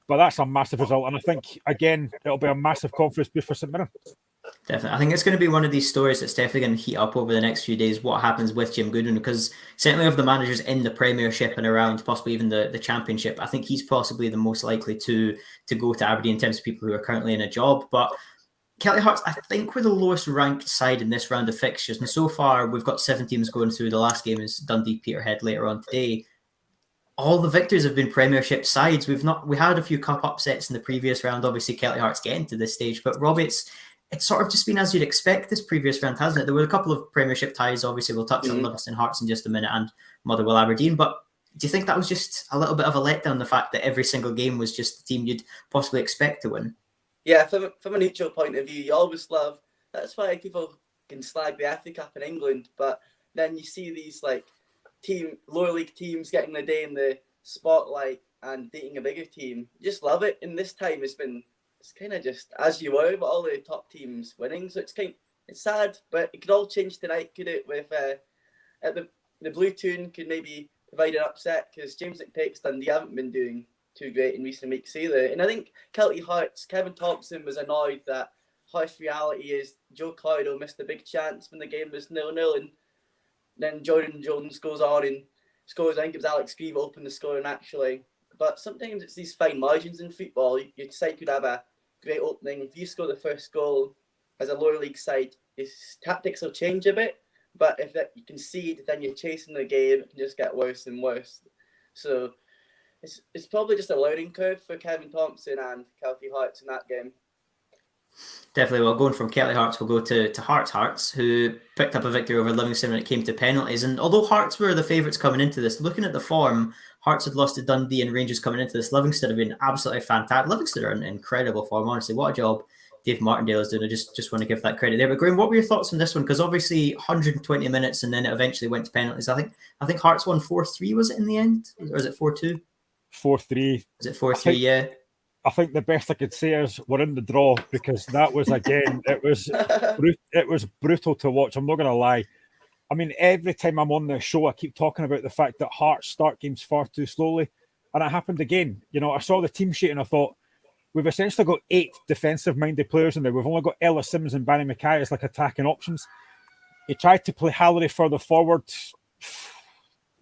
But that's a massive result. And I think, again, it'll be a massive confidence boost for St Mirren. Definitely. I think it's going to be one of these stories that's definitely going to heat up over the next few days, what happens with Jim Goodwin, because certainly of the managers in the Premiership and around possibly even the Championship, I think he's possibly the most likely to go to Aberdeen in terms of people who are currently in a job. But Kelly Hearts, I think, were the lowest ranked side in this round of fixtures. And so far, we've got 7 teams going through. The last game is Dundee Peterhead later on today. All the victors have been Premiership sides. We had a few cup upsets in the previous round. Obviously, Kelly Hearts getting to this stage, but Rob, it's sort of just been as you'd expect this previous round, hasn't it? There were a couple of Premiership ties. Obviously, we'll touch on Livingston Hearts in just a minute and Motherwell Aberdeen. But do you think that was just a little bit of a letdown, the fact that every single game was just the team you'd possibly expect to win? Yeah, from a neutral point of view, you always love. That's why people can slag the FA Cup in England, but then you see these lower league teams getting the day in the spotlight and beating a bigger team. You just love it. And this time it's kind of just as you were, but all the top teams winning. So it's sad, but it could all change tonight, could it? With the Blue Toon could maybe provide an upset, because James McTake's Dundee haven't been doing too great in recent weeks either. And I think Celtic Hearts, Kevin Thompson was annoyed that harsh reality is Joe Cardle missed a big chance when the game was 0-0, and then Jordan Jones goes on and scores. I think it was Alex Grieve opened the scoring actually. But sometimes it's these fine margins in football. Your side could have a great opening. If you score the first goal as a lower league side, your tactics will change a bit. But if you concede, then you're chasing the game. It can just get worse and worse. So it's probably just a learning curve for Kevin Thompson and Celtic Hearts in that game. Definitely. Well, going from Celtic Hearts, we'll go to Hearts, who picked up a victory over Livingston when it came to penalties. And although Hearts were the favourites coming into this, looking at the form, Hearts had lost to Dundee and Rangers coming into this. Livingston have been absolutely fantastic. Livingston are in incredible form, honestly. What a job Dave Martindale is doing. I just want to give that credit there. But Graham, what were your thoughts on this one? Because obviously 120 minutes and then it eventually went to penalties. I think Hearts won 4-3, was it in the end? Or is it 4-2? 4-3. Is it 4-3, yeah? I think the best I could say is we're in the draw, because that was, again, it was brutal to watch. I'm not going to lie. I mean, every time I'm on this show, I keep talking about the fact that Hearts start games far too slowly. And it happened again. You know, I saw the team sheet and I thought, we've essentially got 8 defensive-minded players in there. We've only got Ellis Simmons and Barry Mackay as attacking options. He tried to play Hallery further forward.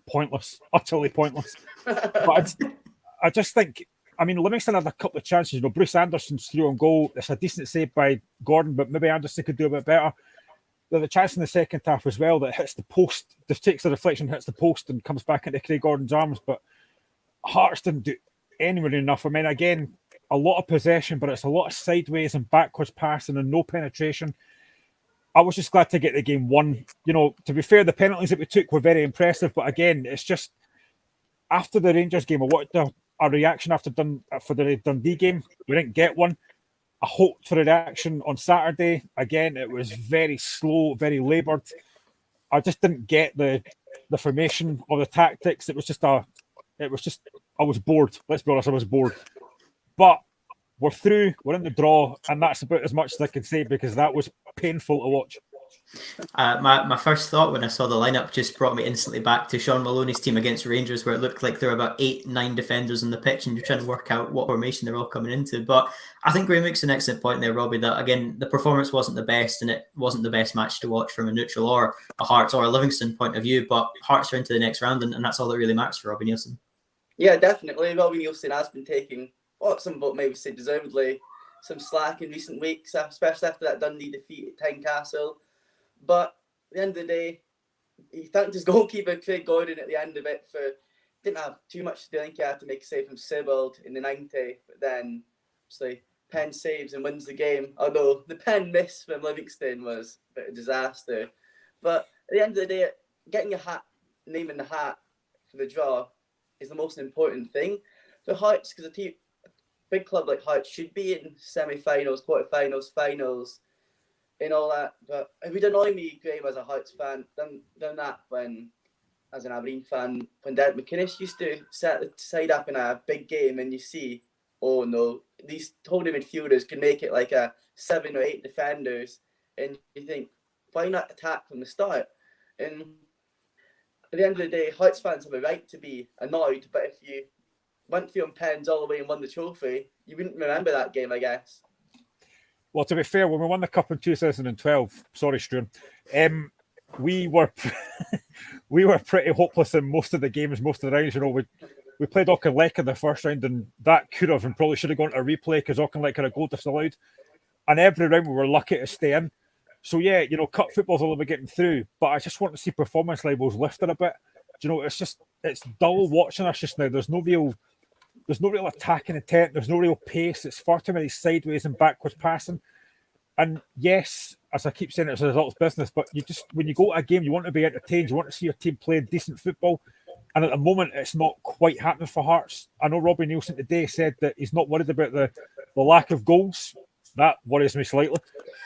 Pointless. Utterly pointless. But I just think, I mean, Livingston had a couple of chances. You know, Bruce Anderson's through on goal. It's a decent save by Gordon, but maybe Anderson could do a bit better. There's a chance in the second half as well that hits the post, takes the deflection, hits the post, and comes back into Craig Gordon's arms. But Hearts didn't do anywhere enough. I mean, again, a lot of possession, but it's a lot of sideways and backwards passing and no penetration. I was just glad to get the game won. You know, to be fair, the penalties that we took were very impressive, but again, it's just after the Rangers game, I wanted a reaction for the Dundee game. We didn't get one. I hoped for a reaction on Saturday. Again, it was very slow, very laboured. I just didn't get the formation or the tactics. I was bored. Let's be honest, I was bored. But we're through, we're in the draw, and that's about as much as I can say, because that was painful to watch. My first thought when I saw the lineup just brought me instantly back to Sean Maloney's team against Rangers, where it looked like there were about 8-9 defenders on the pitch and you're trying to work out what formation they're all coming into. But I think Graham makes an excellent point there, Robbie, that again, the performance wasn't the best and it wasn't the best match to watch from a neutral or a Hearts or a Livingston point of view, but Hearts are into the next round and that's all that really matters for Robbie Nielsen. Yeah, definitely. Robbie Nielsen has been taking what some vote maybe say deservedly some slack in recent weeks, especially after that Dundee defeat at Tynecastle. But at the end of the day, he thanked his goalkeeper Craig Gordon at the end of it didn't have too much to do. I think he had to make a save from Sibbald in the 90, but then obviously Penn saves and wins the game. Although the Penn miss from Livingston was a bit of a disaster. But at the end of the day, getting your name in the hat for the draw is the most important thing for Hearts, because a big club like Hearts should be in semi-finals, quarter-finals, finals, and all that. But it would annoy me, Graham, as a Hearts fan, done that when, as an Aberdeen fan, when Derek McInnes used to set the side up in a big game and you see, oh no, these holding midfielders can make it like a 7 or 8 defenders, and you think, why not attack from the start? And at the end of the day, Hearts fans have a right to be annoyed, but if you went through on pens all the way and won the trophy, you wouldn't remember that game, I guess. Well, to be fair, when we won the cup in 2012, sorry, Struan, we were we were pretty hopeless in most of the games, most of the rounds. You know, we played Auchinleck in the first round, and that could have and probably should have gone to a replay because Auchinleck had a goal disallowed. And every round we were lucky to stay in. So yeah, you know, cup football's all about getting through, but I just want to see performance levels lifted a bit. Do you know, it's dull watching us just now. There's no real attacking intent. There's no real pace. It's far too many sideways and backwards passing. And yes, as I keep saying, it's a results business, but when you go to a game, you want to be entertained. You want to see your team playing decent football. And at the moment, it's not quite happening for Hearts. I know Robbie Nielsen today said that he's not worried about the lack of goals. That worries me slightly.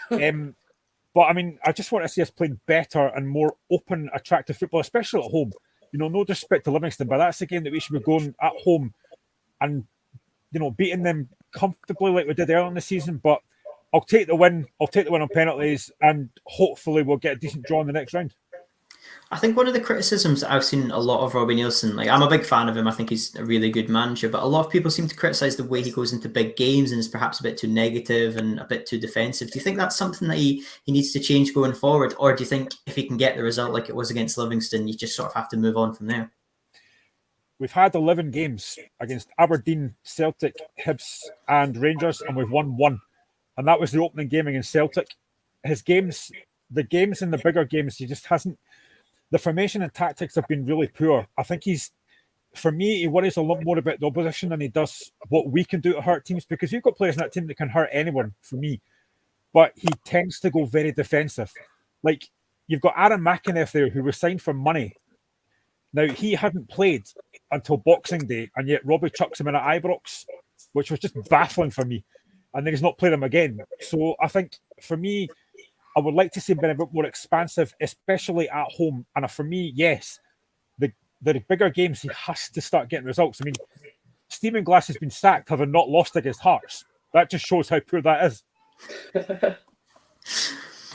But I mean, I just want to see us playing better and more open, attractive football, especially at home. You know, no disrespect to Livingston, but that's a game that we should be going at home and, you know, beating them comfortably like we did earlier in the season. But I'll take the win. I'll take the win on penalties, and hopefully we'll get a decent draw in the next round. I think one of the criticisms that I've seen a lot of Robbie Nielsen, like I'm a big fan of him. I think he's a really good manager, but a lot of people seem to criticise the way he goes into big games and is perhaps a bit too negative and a bit too defensive. Do you think that's something that he needs to change going forward? Or do you think if he can get the result like it was against Livingston, you just sort of have to move on from there? We've had 11 games against Aberdeen, Celtic, Hibs and Rangers, and we've won 1. And that was the opening game against Celtic. The games in the bigger games, he just hasn't. The formation and tactics have been really poor. I think for me, he worries a lot more about the opposition than he does what we can do to hurt teams, because you've got players in that team that can hurt anyone, for me. But he tends to go very defensive. Like, you've got Aaron McInnes there, who was signed for money. Now, he hadn't played until Boxing Day, and yet Robbie chucks him in at Ibrox, which was just baffling for me. And then he's not played him again. So I think, for me, I would like to see him being a bit more expansive, especially at home. And for me, yes, the bigger games, he has to start getting results. I mean, Stephen Glass has been sacked having not lost against Hearts. That just shows how poor that is.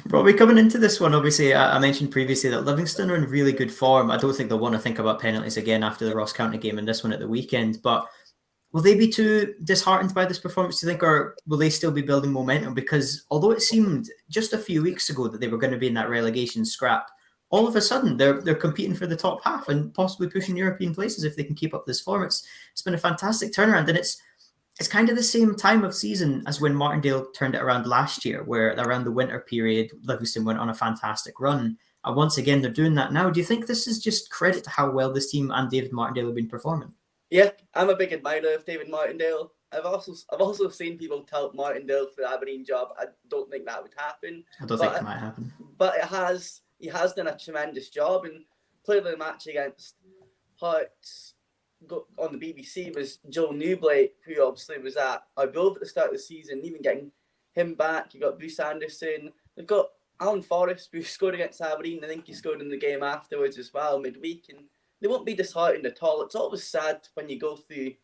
Robbie, coming into this one, obviously, I mentioned previously that Livingston are in really good form. I don't think they'll want to think about penalties again after the Ross County game and this one at the weekend. But will they be too disheartened by this performance, do you think, or will they still be building momentum? Because although it seemed just a few weeks ago that they were going to be in that relegation scrap, all of a sudden they're competing for the top half and possibly pushing European places if they can keep up this form. It's been a fantastic turnaround, and it's kind of the same time of season as when Martindale turned it around last year, where around the winter period, Livingston went on a fantastic run. And once again, they're doing that now. Do you think this is just credit to how well this team and David Martindale have been performing? Yeah, I'm a big admirer of David Martindale. I've also seen people tout Martindale for the Aberdeen job. I don't think that would happen. I don't think it might happen. But he has done a tremendous job. And playing the match against Hearts on the BBC was Joe Newblake, who obviously was at Arbroath at the start of the season. Even getting him back, you got Bruce Anderson. They've got Alan Forrest, who scored against Aberdeen. I think he scored in the game afterwards as well, midweek. And they won't be disheartened at all. It's always sad when you go through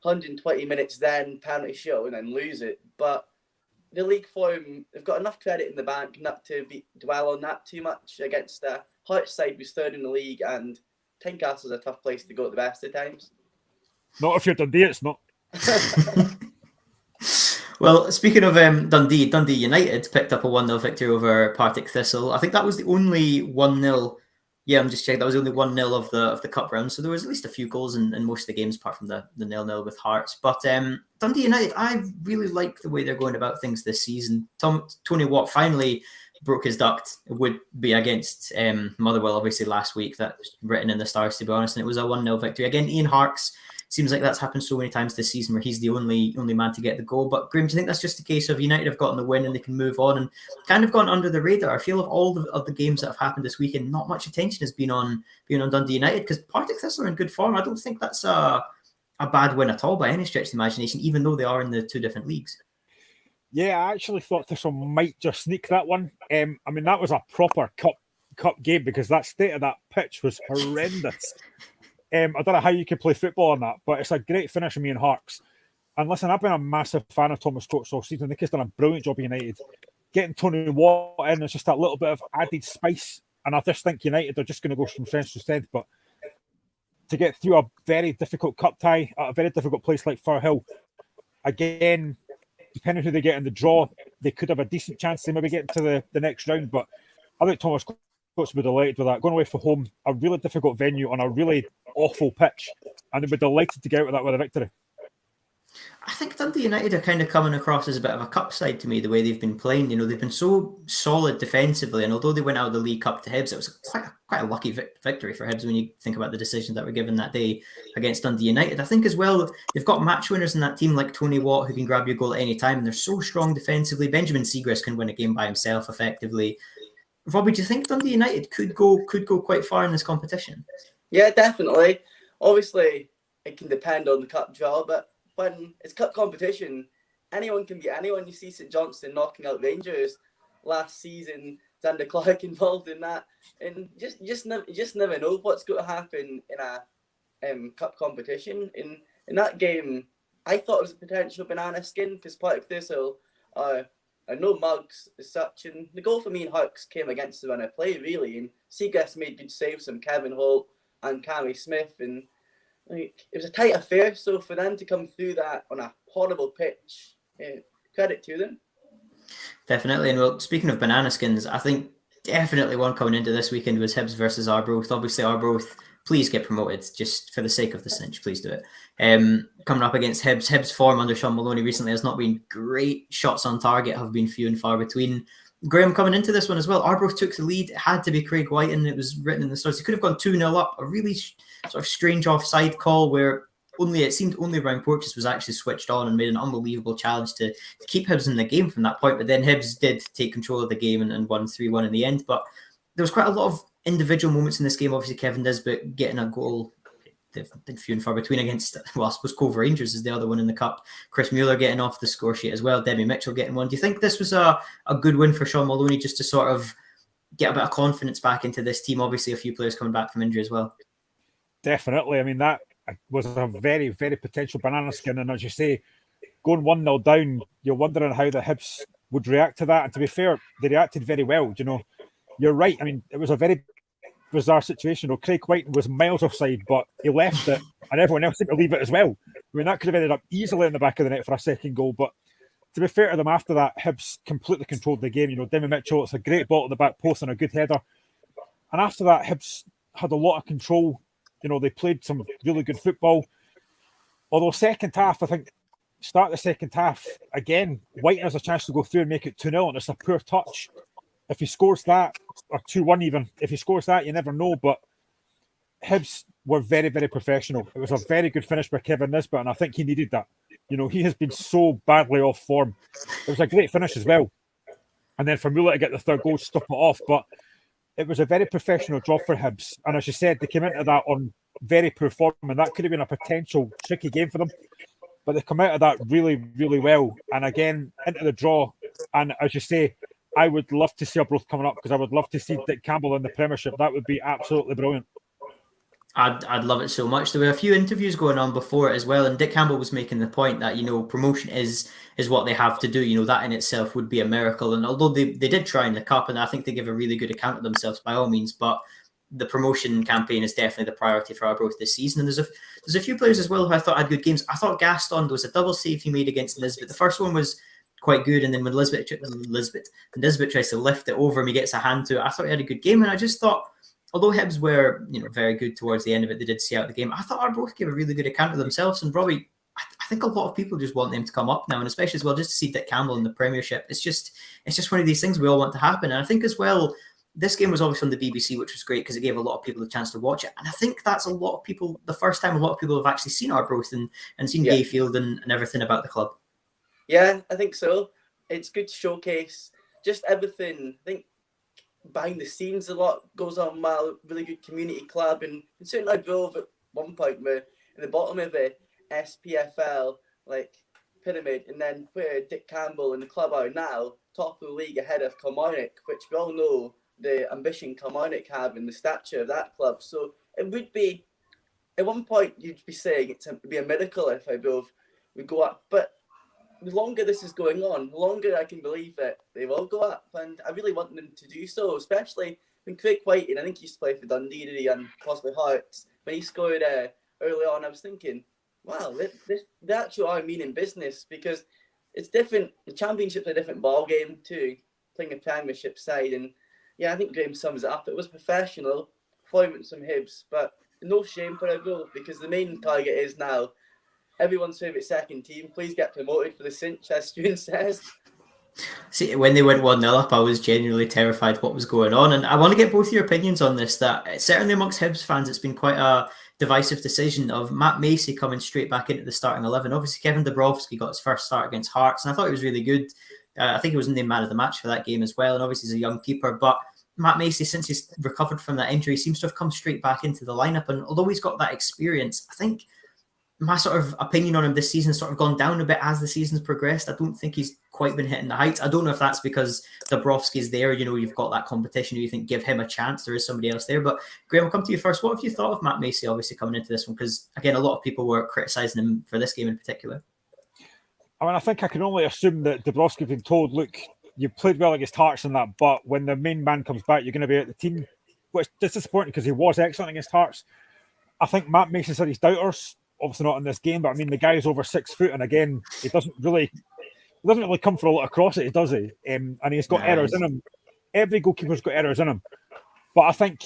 120 minutes, then penalty show, and then lose it. But the league form, they've got enough credit in the bank not to dwell on that too much against the Hearts side, who's third in the league, and Tynecastle's a tough place to go at the best of times. Not if you're Dundee, it's not. Well, speaking of Dundee United picked up a 1-0 victory over Partick Thistle. I think that was the only 1-0. Yeah, I'm just checking. That was only 1-0 of the cup round. So there was at least a few goals in most of the games, apart from the 0-0 with Hearts. But Dundee United, I really like the way they're going about things this season. Tony Watt finally broke his duct. It would be against Motherwell, obviously, last week. That's written in the stars, to be honest. And it was a 1-0 victory. Again, Ian Harkes, seems like that's happened so many times this season where he's the only man to get the goal. But Graham, do you think that's just a case of United have gotten the win and they can move on and kind of gone under the radar? I feel of all of the games that have happened this weekend, not much attention has been on Dundee United, because Partick Thistle are in good form. I don't think that's a bad win at all by any stretch of the imagination, even though they are in the two different leagues. Yeah, I actually thought Thistle might just sneak that one. I mean, that was a proper cup game, because that state of that pitch was horrendous. I don't know how you can play football on that, but it's a great finish from Ian Harkes. And listen, I've been a massive fan of Thomas Coates all season. I think he's done a brilliant job at United. Getting Tony Watt in is just that little bit of added spice. And I just think United are just going to go from strength to strength. But to get through a very difficult cup tie at a very difficult place like Firhill. Again, depending who they get in the draw, they could have a decent chance to maybe get into the next round. But I think Thomas Coates would be delighted with that. Going away from home, a really difficult venue on a really awful pitch, and they'd be delighted to get out with that with a victory. I think Dundee United are kind of coming across as a bit of a cup side to me, the way they've been playing. You know, they've been so solid defensively, and although they went out of the League Cup to Hibs, it was quite a lucky victory for Hibs when you think about the decisions that were given that day against Dundee United. I think as well, they've got match winners in that team like Tony Watt, who can grab your goal at any time, and they're so strong defensively. Benjamin Siegrist can win a game by himself effectively. Robbie, do you think Dundee United could go quite far in this competition? Yeah, definitely. Obviously, it can depend on the cup draw, but when it's cup competition, anyone can beat anyone. You see St Johnstone knocking out Rangers last season, Xander Clark involved in that, and you just never know what's going to happen in a cup competition. In that game, I thought it was a potential banana skin because Partick Thistle are no mugs as such, and the goal for me and Hux came against the run of play really, and Seagrass made good saves from Kevin Holt and Cammy Smith, and it was a tight affair, so for them to come through that on a horrible pitch, credit to them. Definitely. And well, speaking of banana skins, I think definitely one coming into this weekend was Hibs versus Arbroath. Obviously, Arbroath, please get promoted, just for the sake of the cinch, please do it. Coming up against Hibs. Hibs' form under Sean Maloney recently has not been great. Shots on target have been few and far between. Graham, coming into this one as well, Arbroath took the lead. It had to be Craig White, and it was written in the stars. He could have gone 2-0 up. A really sort of strange offside call where it seemed only Ryan Porteous was actually switched on and made an unbelievable challenge to keep Hibs in the game from that point. But then Hibs did take control of the game and won 3-1 in the end. But there was quite a lot of individual moments in this game. Obviously, Kevin Nisbet getting a goal. They've been few and far between against, well, I suppose Cove Rangers is the other one in the cup. Chris Mueller getting off the score sheet as well. Debbie Mitchell getting one. Do you think this was a good win for Sean Maloney just to sort of get a bit of confidence back into this team? Obviously, a few players coming back from injury as well. Definitely. I mean, that was a very, very potential banana skin. And as you say, going 1-0 down, you're wondering how the Hibs would react to that. And to be fair, they reacted very well. You know, you're right. I mean, it was a very bizarre situation. Well, Craig White was miles offside, but he left it, and everyone else seemed to leave it as well. I mean, that could have ended up easily in the back of the net for a second goal. But to be fair to them, after that, Hibs completely controlled the game. You know, Demi Mitchell, it's a great ball at the back post and a good header. And after that, Hibs had a lot of control. You know, they played some really good football. Although second half, I think, start the second half, again, White has a chance to go through and make it 2-0, and it's a poor touch. If he scores that, or 2-1 even, if he scores that, you never know. But Hibs were very, very professional. It was a very good finish by Kevin Nisbet, and I think he needed that. You know, he has been so badly off form. It was a great finish as well. And then for Mueller to get the third goal, stop it off. But it was a very professional job for Hibs. And as you said, they came into that on very poor form, and that could have been a potential tricky game for them. But they come out of that really, really well. And again, into the draw. And as you say, I would love to see Arbroath coming up because I would love to see Dick Campbell in the Premiership. That would be absolutely brilliant. I'd love it so much. There were a few interviews going on before it as well, and Dick Campbell was making the point that, you know, promotion is what they have to do. You know, that in itself would be a miracle. And although they did try in the cup, and I think they give a really good account of themselves by all means, but the promotion campaign is definitely the priority for Arbroath this season. And there's a few players as well who I thought had good games. I thought Gaston, there was a double save he made against Nisbet. The first one was quite good, and then when Nisbet tries to lift it over him, he gets a hand to it. I thought he had a good game, and I just thought, although Hibs were, you know, very good towards the end of it, they did see out the game. I thought Arbroath gave a really good account of themselves, and Robbie, I think a lot of people just want them to come up now, and especially as well just to see Dick Campbell in the Premiership. It's just one of these things we all want to happen, and I think as well, this game was obviously on the BBC, which was great because it gave a lot of people a chance to watch it, and I think that's a lot of people, the first time a lot of people have actually seen Arbroath and seen Gayfield and everything about the club. Yeah, I think so. It's good to showcase just everything. I think behind the scenes a lot goes on well. Really good community club, and certainly I drove at one point where in the bottom of the SPFL like pyramid, and then where Dick Campbell and the club are now, top of the league ahead of Kilmarnock, which we all know the ambition Kilmarnock have and the stature of that club. So it would be, at one point you'd be saying it'd be a miracle if I drove would go up, but the longer this is going on, the longer I can believe that they will go up, and I really want them to do so, especially when Craig Whiting, I think he used to play for Dundee United and possibly Hearts, when he scored early on, I was thinking, wow, they actually are meaning business, because it's different. The Championship's a different ball game too, playing a Premiership side, and yeah, I think Graham sums it up. It was professional, performance from Hibs, but no shame for a goal, because the main target is now everyone's favourite second team. Please get promoted for the cinch, as Stuart says. See, when they went 1-0 up, I was genuinely terrified what was going on. And I want to get both your opinions on this, that certainly amongst Hibs fans, it's been quite a divisive decision of Matt Macey coming straight back into the starting 11. Obviously, Kevin Dabrowski got his first start against Hearts, and I thought he was really good. I think he was named man of the match for that game as well. And obviously, he's a young keeper. But Matt Macey, since he's recovered from that injury, seems to have come straight back into the lineup. And although he's got that experience, I think my sort of opinion on him this season has sort of gone down a bit as the season's progressed. I don't think he's quite been hitting the heights. I don't know if that's because Dabrowski's there, you've got that competition, you think give him a chance, there is somebody else there. But Graham, I'll come to you first. What have you thought of Matt Macey obviously coming into this one? Because again, a lot of people were criticising him for this game in particular. I mean, I think I can only assume that Dabrowski's been told, look, you played well against Hearts and that, but when the main man comes back, you're going to be out the team, which is disappointing because he was excellent against Hearts. I think Matt Macey said his doubters, obviously not in this game, but I mean, the guy's over 6 foot, and again, he doesn't really come for a lot of crosses, does he? And he's got errors in him. Every goalkeeper's got errors in him. But I think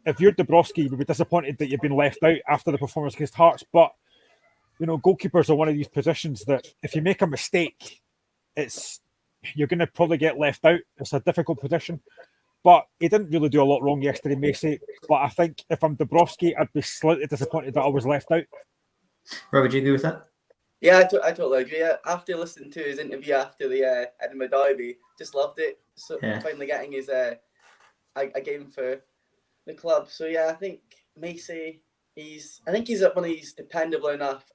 if you're Dabrowski, you'd be disappointed that you've been left out after the performance against Hearts. But, goalkeepers are one of these positions that if you make a mistake, you're going to probably get left out. It's a difficult position. But he didn't really do a lot wrong yesterday, Macey. But I think if I'm Dabrowski, I'd be slightly disappointed that I was left out. Rob, would you agree with that? Yeah, I totally agree. After listening to his interview after the Edinburgh Derby, just loved it. So finally getting his a game for the club. So yeah, I think Macey, he's one of these dependable enough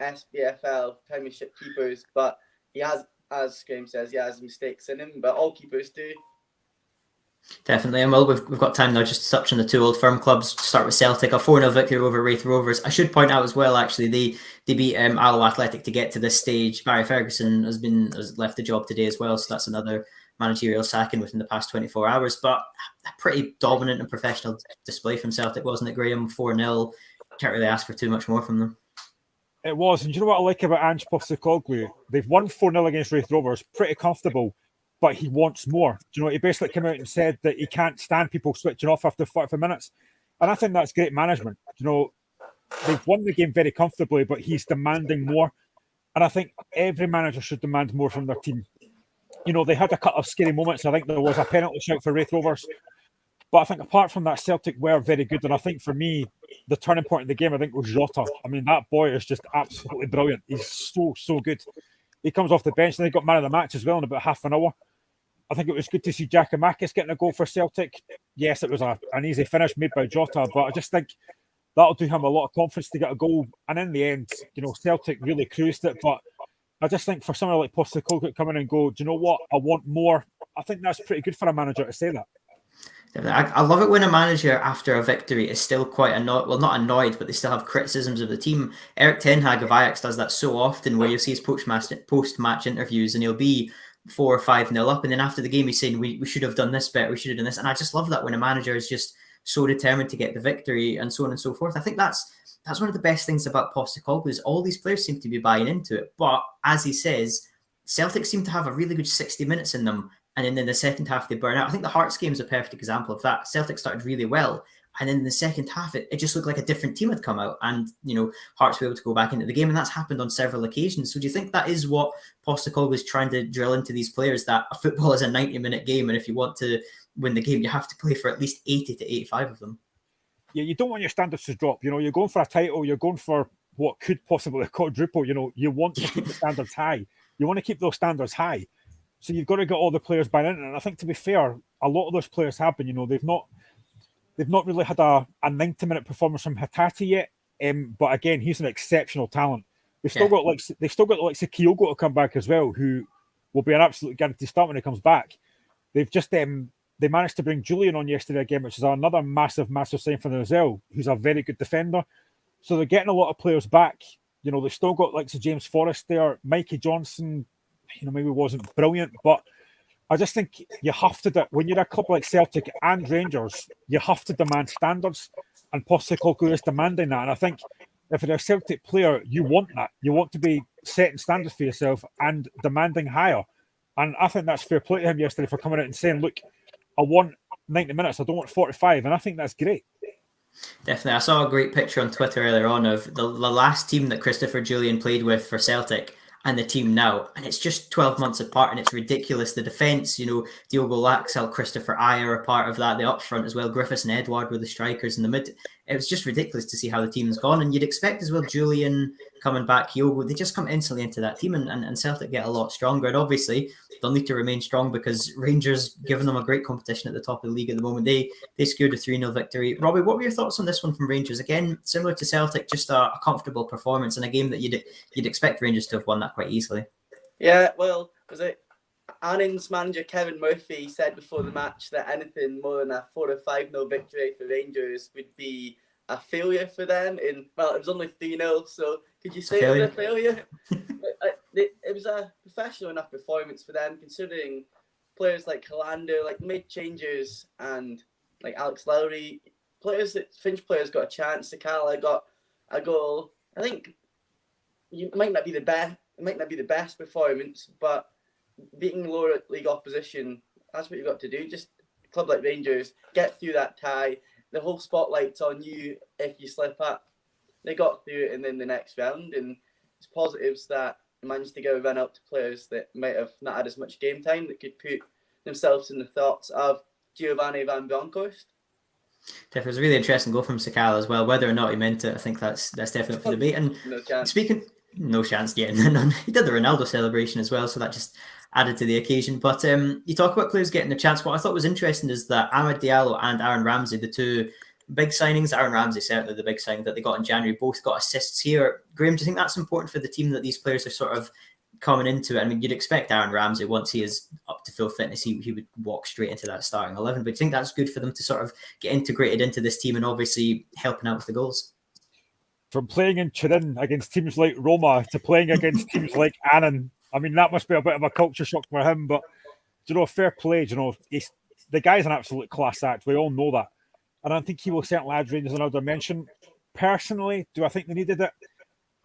SPFL Premiership keepers, but he has, as Graham says, he has mistakes in him. But all keepers do. Definitely. And well, we've got time now just to touch on the two Old Firm clubs. Start with Celtic, a 4-0 victory over Wraith Rovers. I should point out as well, actually, they beat Alloa Athletic to get to this stage. Barry Ferguson has left the job today as well, so that's another managerial sacking within the past 24 hours. But a pretty dominant and professional display from Celtic, wasn't it, Graham? 4-0. Can't really ask for too much more from them. It was. And do you know what I like about Ange Postecoglou? They've won 4-0 against Wraith Rovers, pretty comfortable. But he wants more. He basically came out and said that he can't stand people switching off after 45 minutes. And I think that's great management. They've won the game very comfortably, but he's demanding more. And I think every manager should demand more from their team. They had a couple of scary moments. I think there was a penalty shout for Wraith Rovers. But I think apart from that, Celtic were very good. And I think for me, the turning point in the game, I think, was Jota. I mean, that boy is just absolutely brilliant. He's so good. He comes off the bench and he got man of the match as well in about half an hour. I think it was good to see Giakoumakis getting a goal for Celtic. Yes, it was an easy finish made by Jota, but I just think that'll do him a lot of confidence to get a goal. And in the end, Celtic really cruised it. But I just think for someone like Postecoglou to come in and go, do you know what? I want more. I think that's pretty good for a manager to say that. I love it when a manager after a victory is still quite annoyed. Well, not annoyed, but they still have criticisms of the team. Eric Ten Hag of Ajax does that so often, where you'll see his post-match interviews and he'll be 4 or 5-0 up, and then after the game he's saying we should have done this better, we should have done this. And I just love that when a manager is just so determined to get the victory and so on and so forth. I think that's one of the best things about Postecoglou is all these players seem to be buying into it. But as he says, Celtic seem to have a really good 60 minutes in them, and then in the second half they burn out. I think the Hearts game is a perfect example of that. Celtic started really well, and then in the second half it just looked like a different team had come out, and Hearts were able to go back into the game, and that's happened on several occasions. So do you think that is what Postecoglou is trying to drill into these players, that a football is a 90-minute game, and if you want to win the game you have to play for at least 80 to 85 of them? Yeah, you don't want your standards to drop. You're going for a title, you're going for what could possibly quadruple. You want to keep the standards high. You want to keep those standards high. So you've got to get all the players buying in. And I think, to be fair, a lot of those players have been. They've not really had a 90-minute performance from Hatate yet. But again, he's an exceptional talent. They've still got like Kyogo to come back as well, who will be an absolute guarantee start when he comes back. They've just they managed to bring Julian on yesterday again, which is another massive sign for them as well, who's a very good defender. So they're getting a lot of players back. You know, they've still got like Sir James Forrest there. Mikey Johnson, you know, maybe wasn't brilliant, but I just think you have to, when you're a club like Celtic and Rangers, you have to demand standards, and Postecoglou is demanding that. And I think if you're a Celtic player, you want that. You want to be setting standards for yourself and demanding higher. And I think that's fair play to him yesterday for coming out and saying, look, I want 90 minutes, I don't want 45. And I think that's great. Definitely. I saw a great picture on Twitter earlier on of the last team that Christopher Julian played with for Celtic and the team now. And it's just 12 months apart, and it's ridiculous. The defence, you know, Diogo Laxalt, Christopher Ayer are part of that. The up front as well, Griffiths and Edward were the strikers in the mid. It was just ridiculous to see how the team's gone. And you'd expect as well Julian coming back, Kyogo, they just come instantly into that team, and Celtic get a lot stronger. And obviously, they'll need to remain strong because Rangers giving them a great competition at the top of the league at the moment. They secured a 3-0 victory. Robbie, what were your thoughts on this one from Rangers? Again, similar to Celtic, just a comfortable performance in a game that you'd expect Rangers to have won that quite easily. Yeah, well, was it Anning's manager Kevin Murphy said before the match that anything more than a 4 or 5-0 victory for Rangers would be a failure for them. Well, it was only 3-0, so could you say it was a failure? It was a professional enough performance for them, considering players like Hollander made changes, and like Alex Lowry, Finch players got a chance. Sakala got a goal. I think it might not be the best performance, but beating lower league opposition, that's what you've got to do. Just a club like Rangers, get through that tie. The whole spotlight's on you if you slip up. They got through it, and then the next round, and it's positives that they managed to give a run out to players that might have not had as much game time, that could put themselves in the thoughts of Giovanni Van Bronckhorst. Definitely, it was a really interesting goal from Sakala as well. Whether or not he meant it, I think that's definitely for debate. And no chance. No chance, yeah. None. He did the Ronaldo celebration as well, so that just added to the occasion. But you talk about players getting a chance. What I thought was interesting is that Amad Diallo and Aaron Ramsey, the two big signings, Aaron Ramsey certainly the big signing that they got in January, both got assists here. Graham, do you think that's important for the team that these players are sort of coming into it? I mean, you'd expect Aaron Ramsey, once he is up to full fitness, he would walk straight into that starting 11. But do you think that's good for them to sort of get integrated into this team and obviously helping out with the goals? From playing in Turin against teams like Roma to playing against teams like Annan, I mean, that must be a bit of a culture shock for him. But, you know, fair play. You know, the guy's an absolute class act. We all know that. And I think he will certainly add Rangers another dimension. Personally, do I think they needed it?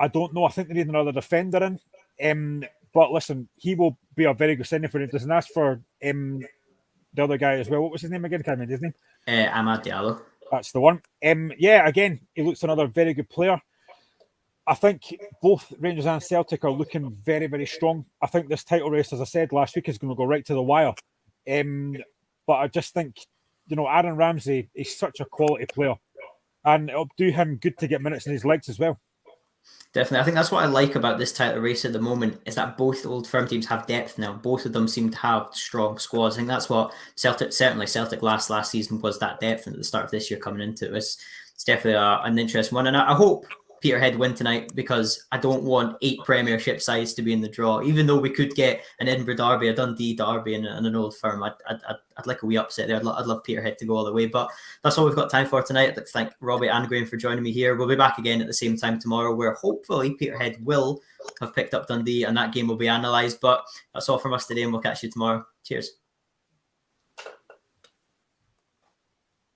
I don't know. I think they need another defender in. But listen, he will be a very good signing for Rangers. And as for the other guy as well, what was his name again? I can't remember his name. Amad Diallo. That's the one. Yeah, again, he looks another very good player. I think both Rangers and Celtic are looking very, very strong. I think this title race, as I said last week, is going to go right to the wire. But I just think, you know, Aaron Ramsey is such a quality player, and it'll do him good to get minutes in his legs as well. Definitely. I think that's what I like about this title race at the moment, is that both old firm teams have depth now. Both of them seem to have strong squads. I think that's what Celtic last season was, that depth, and at the start of this year coming into it. It's definitely an interesting one. And I hope Peterhead win tonight, because I don't want 8 Premiership sides to be in the draw. Even though we could get an Edinburgh derby, a Dundee derby, and an Old Firm, I'd like a wee upset there. I'd love Peterhead to go all the way. But that's all we've got time for tonight. I'd like to thank Robbie and Graham for joining me here. We'll be back again at the same time tomorrow, where hopefully Peterhead will have picked up Dundee and that game will be analysed. But that's all from us today, and we'll catch you tomorrow. Cheers.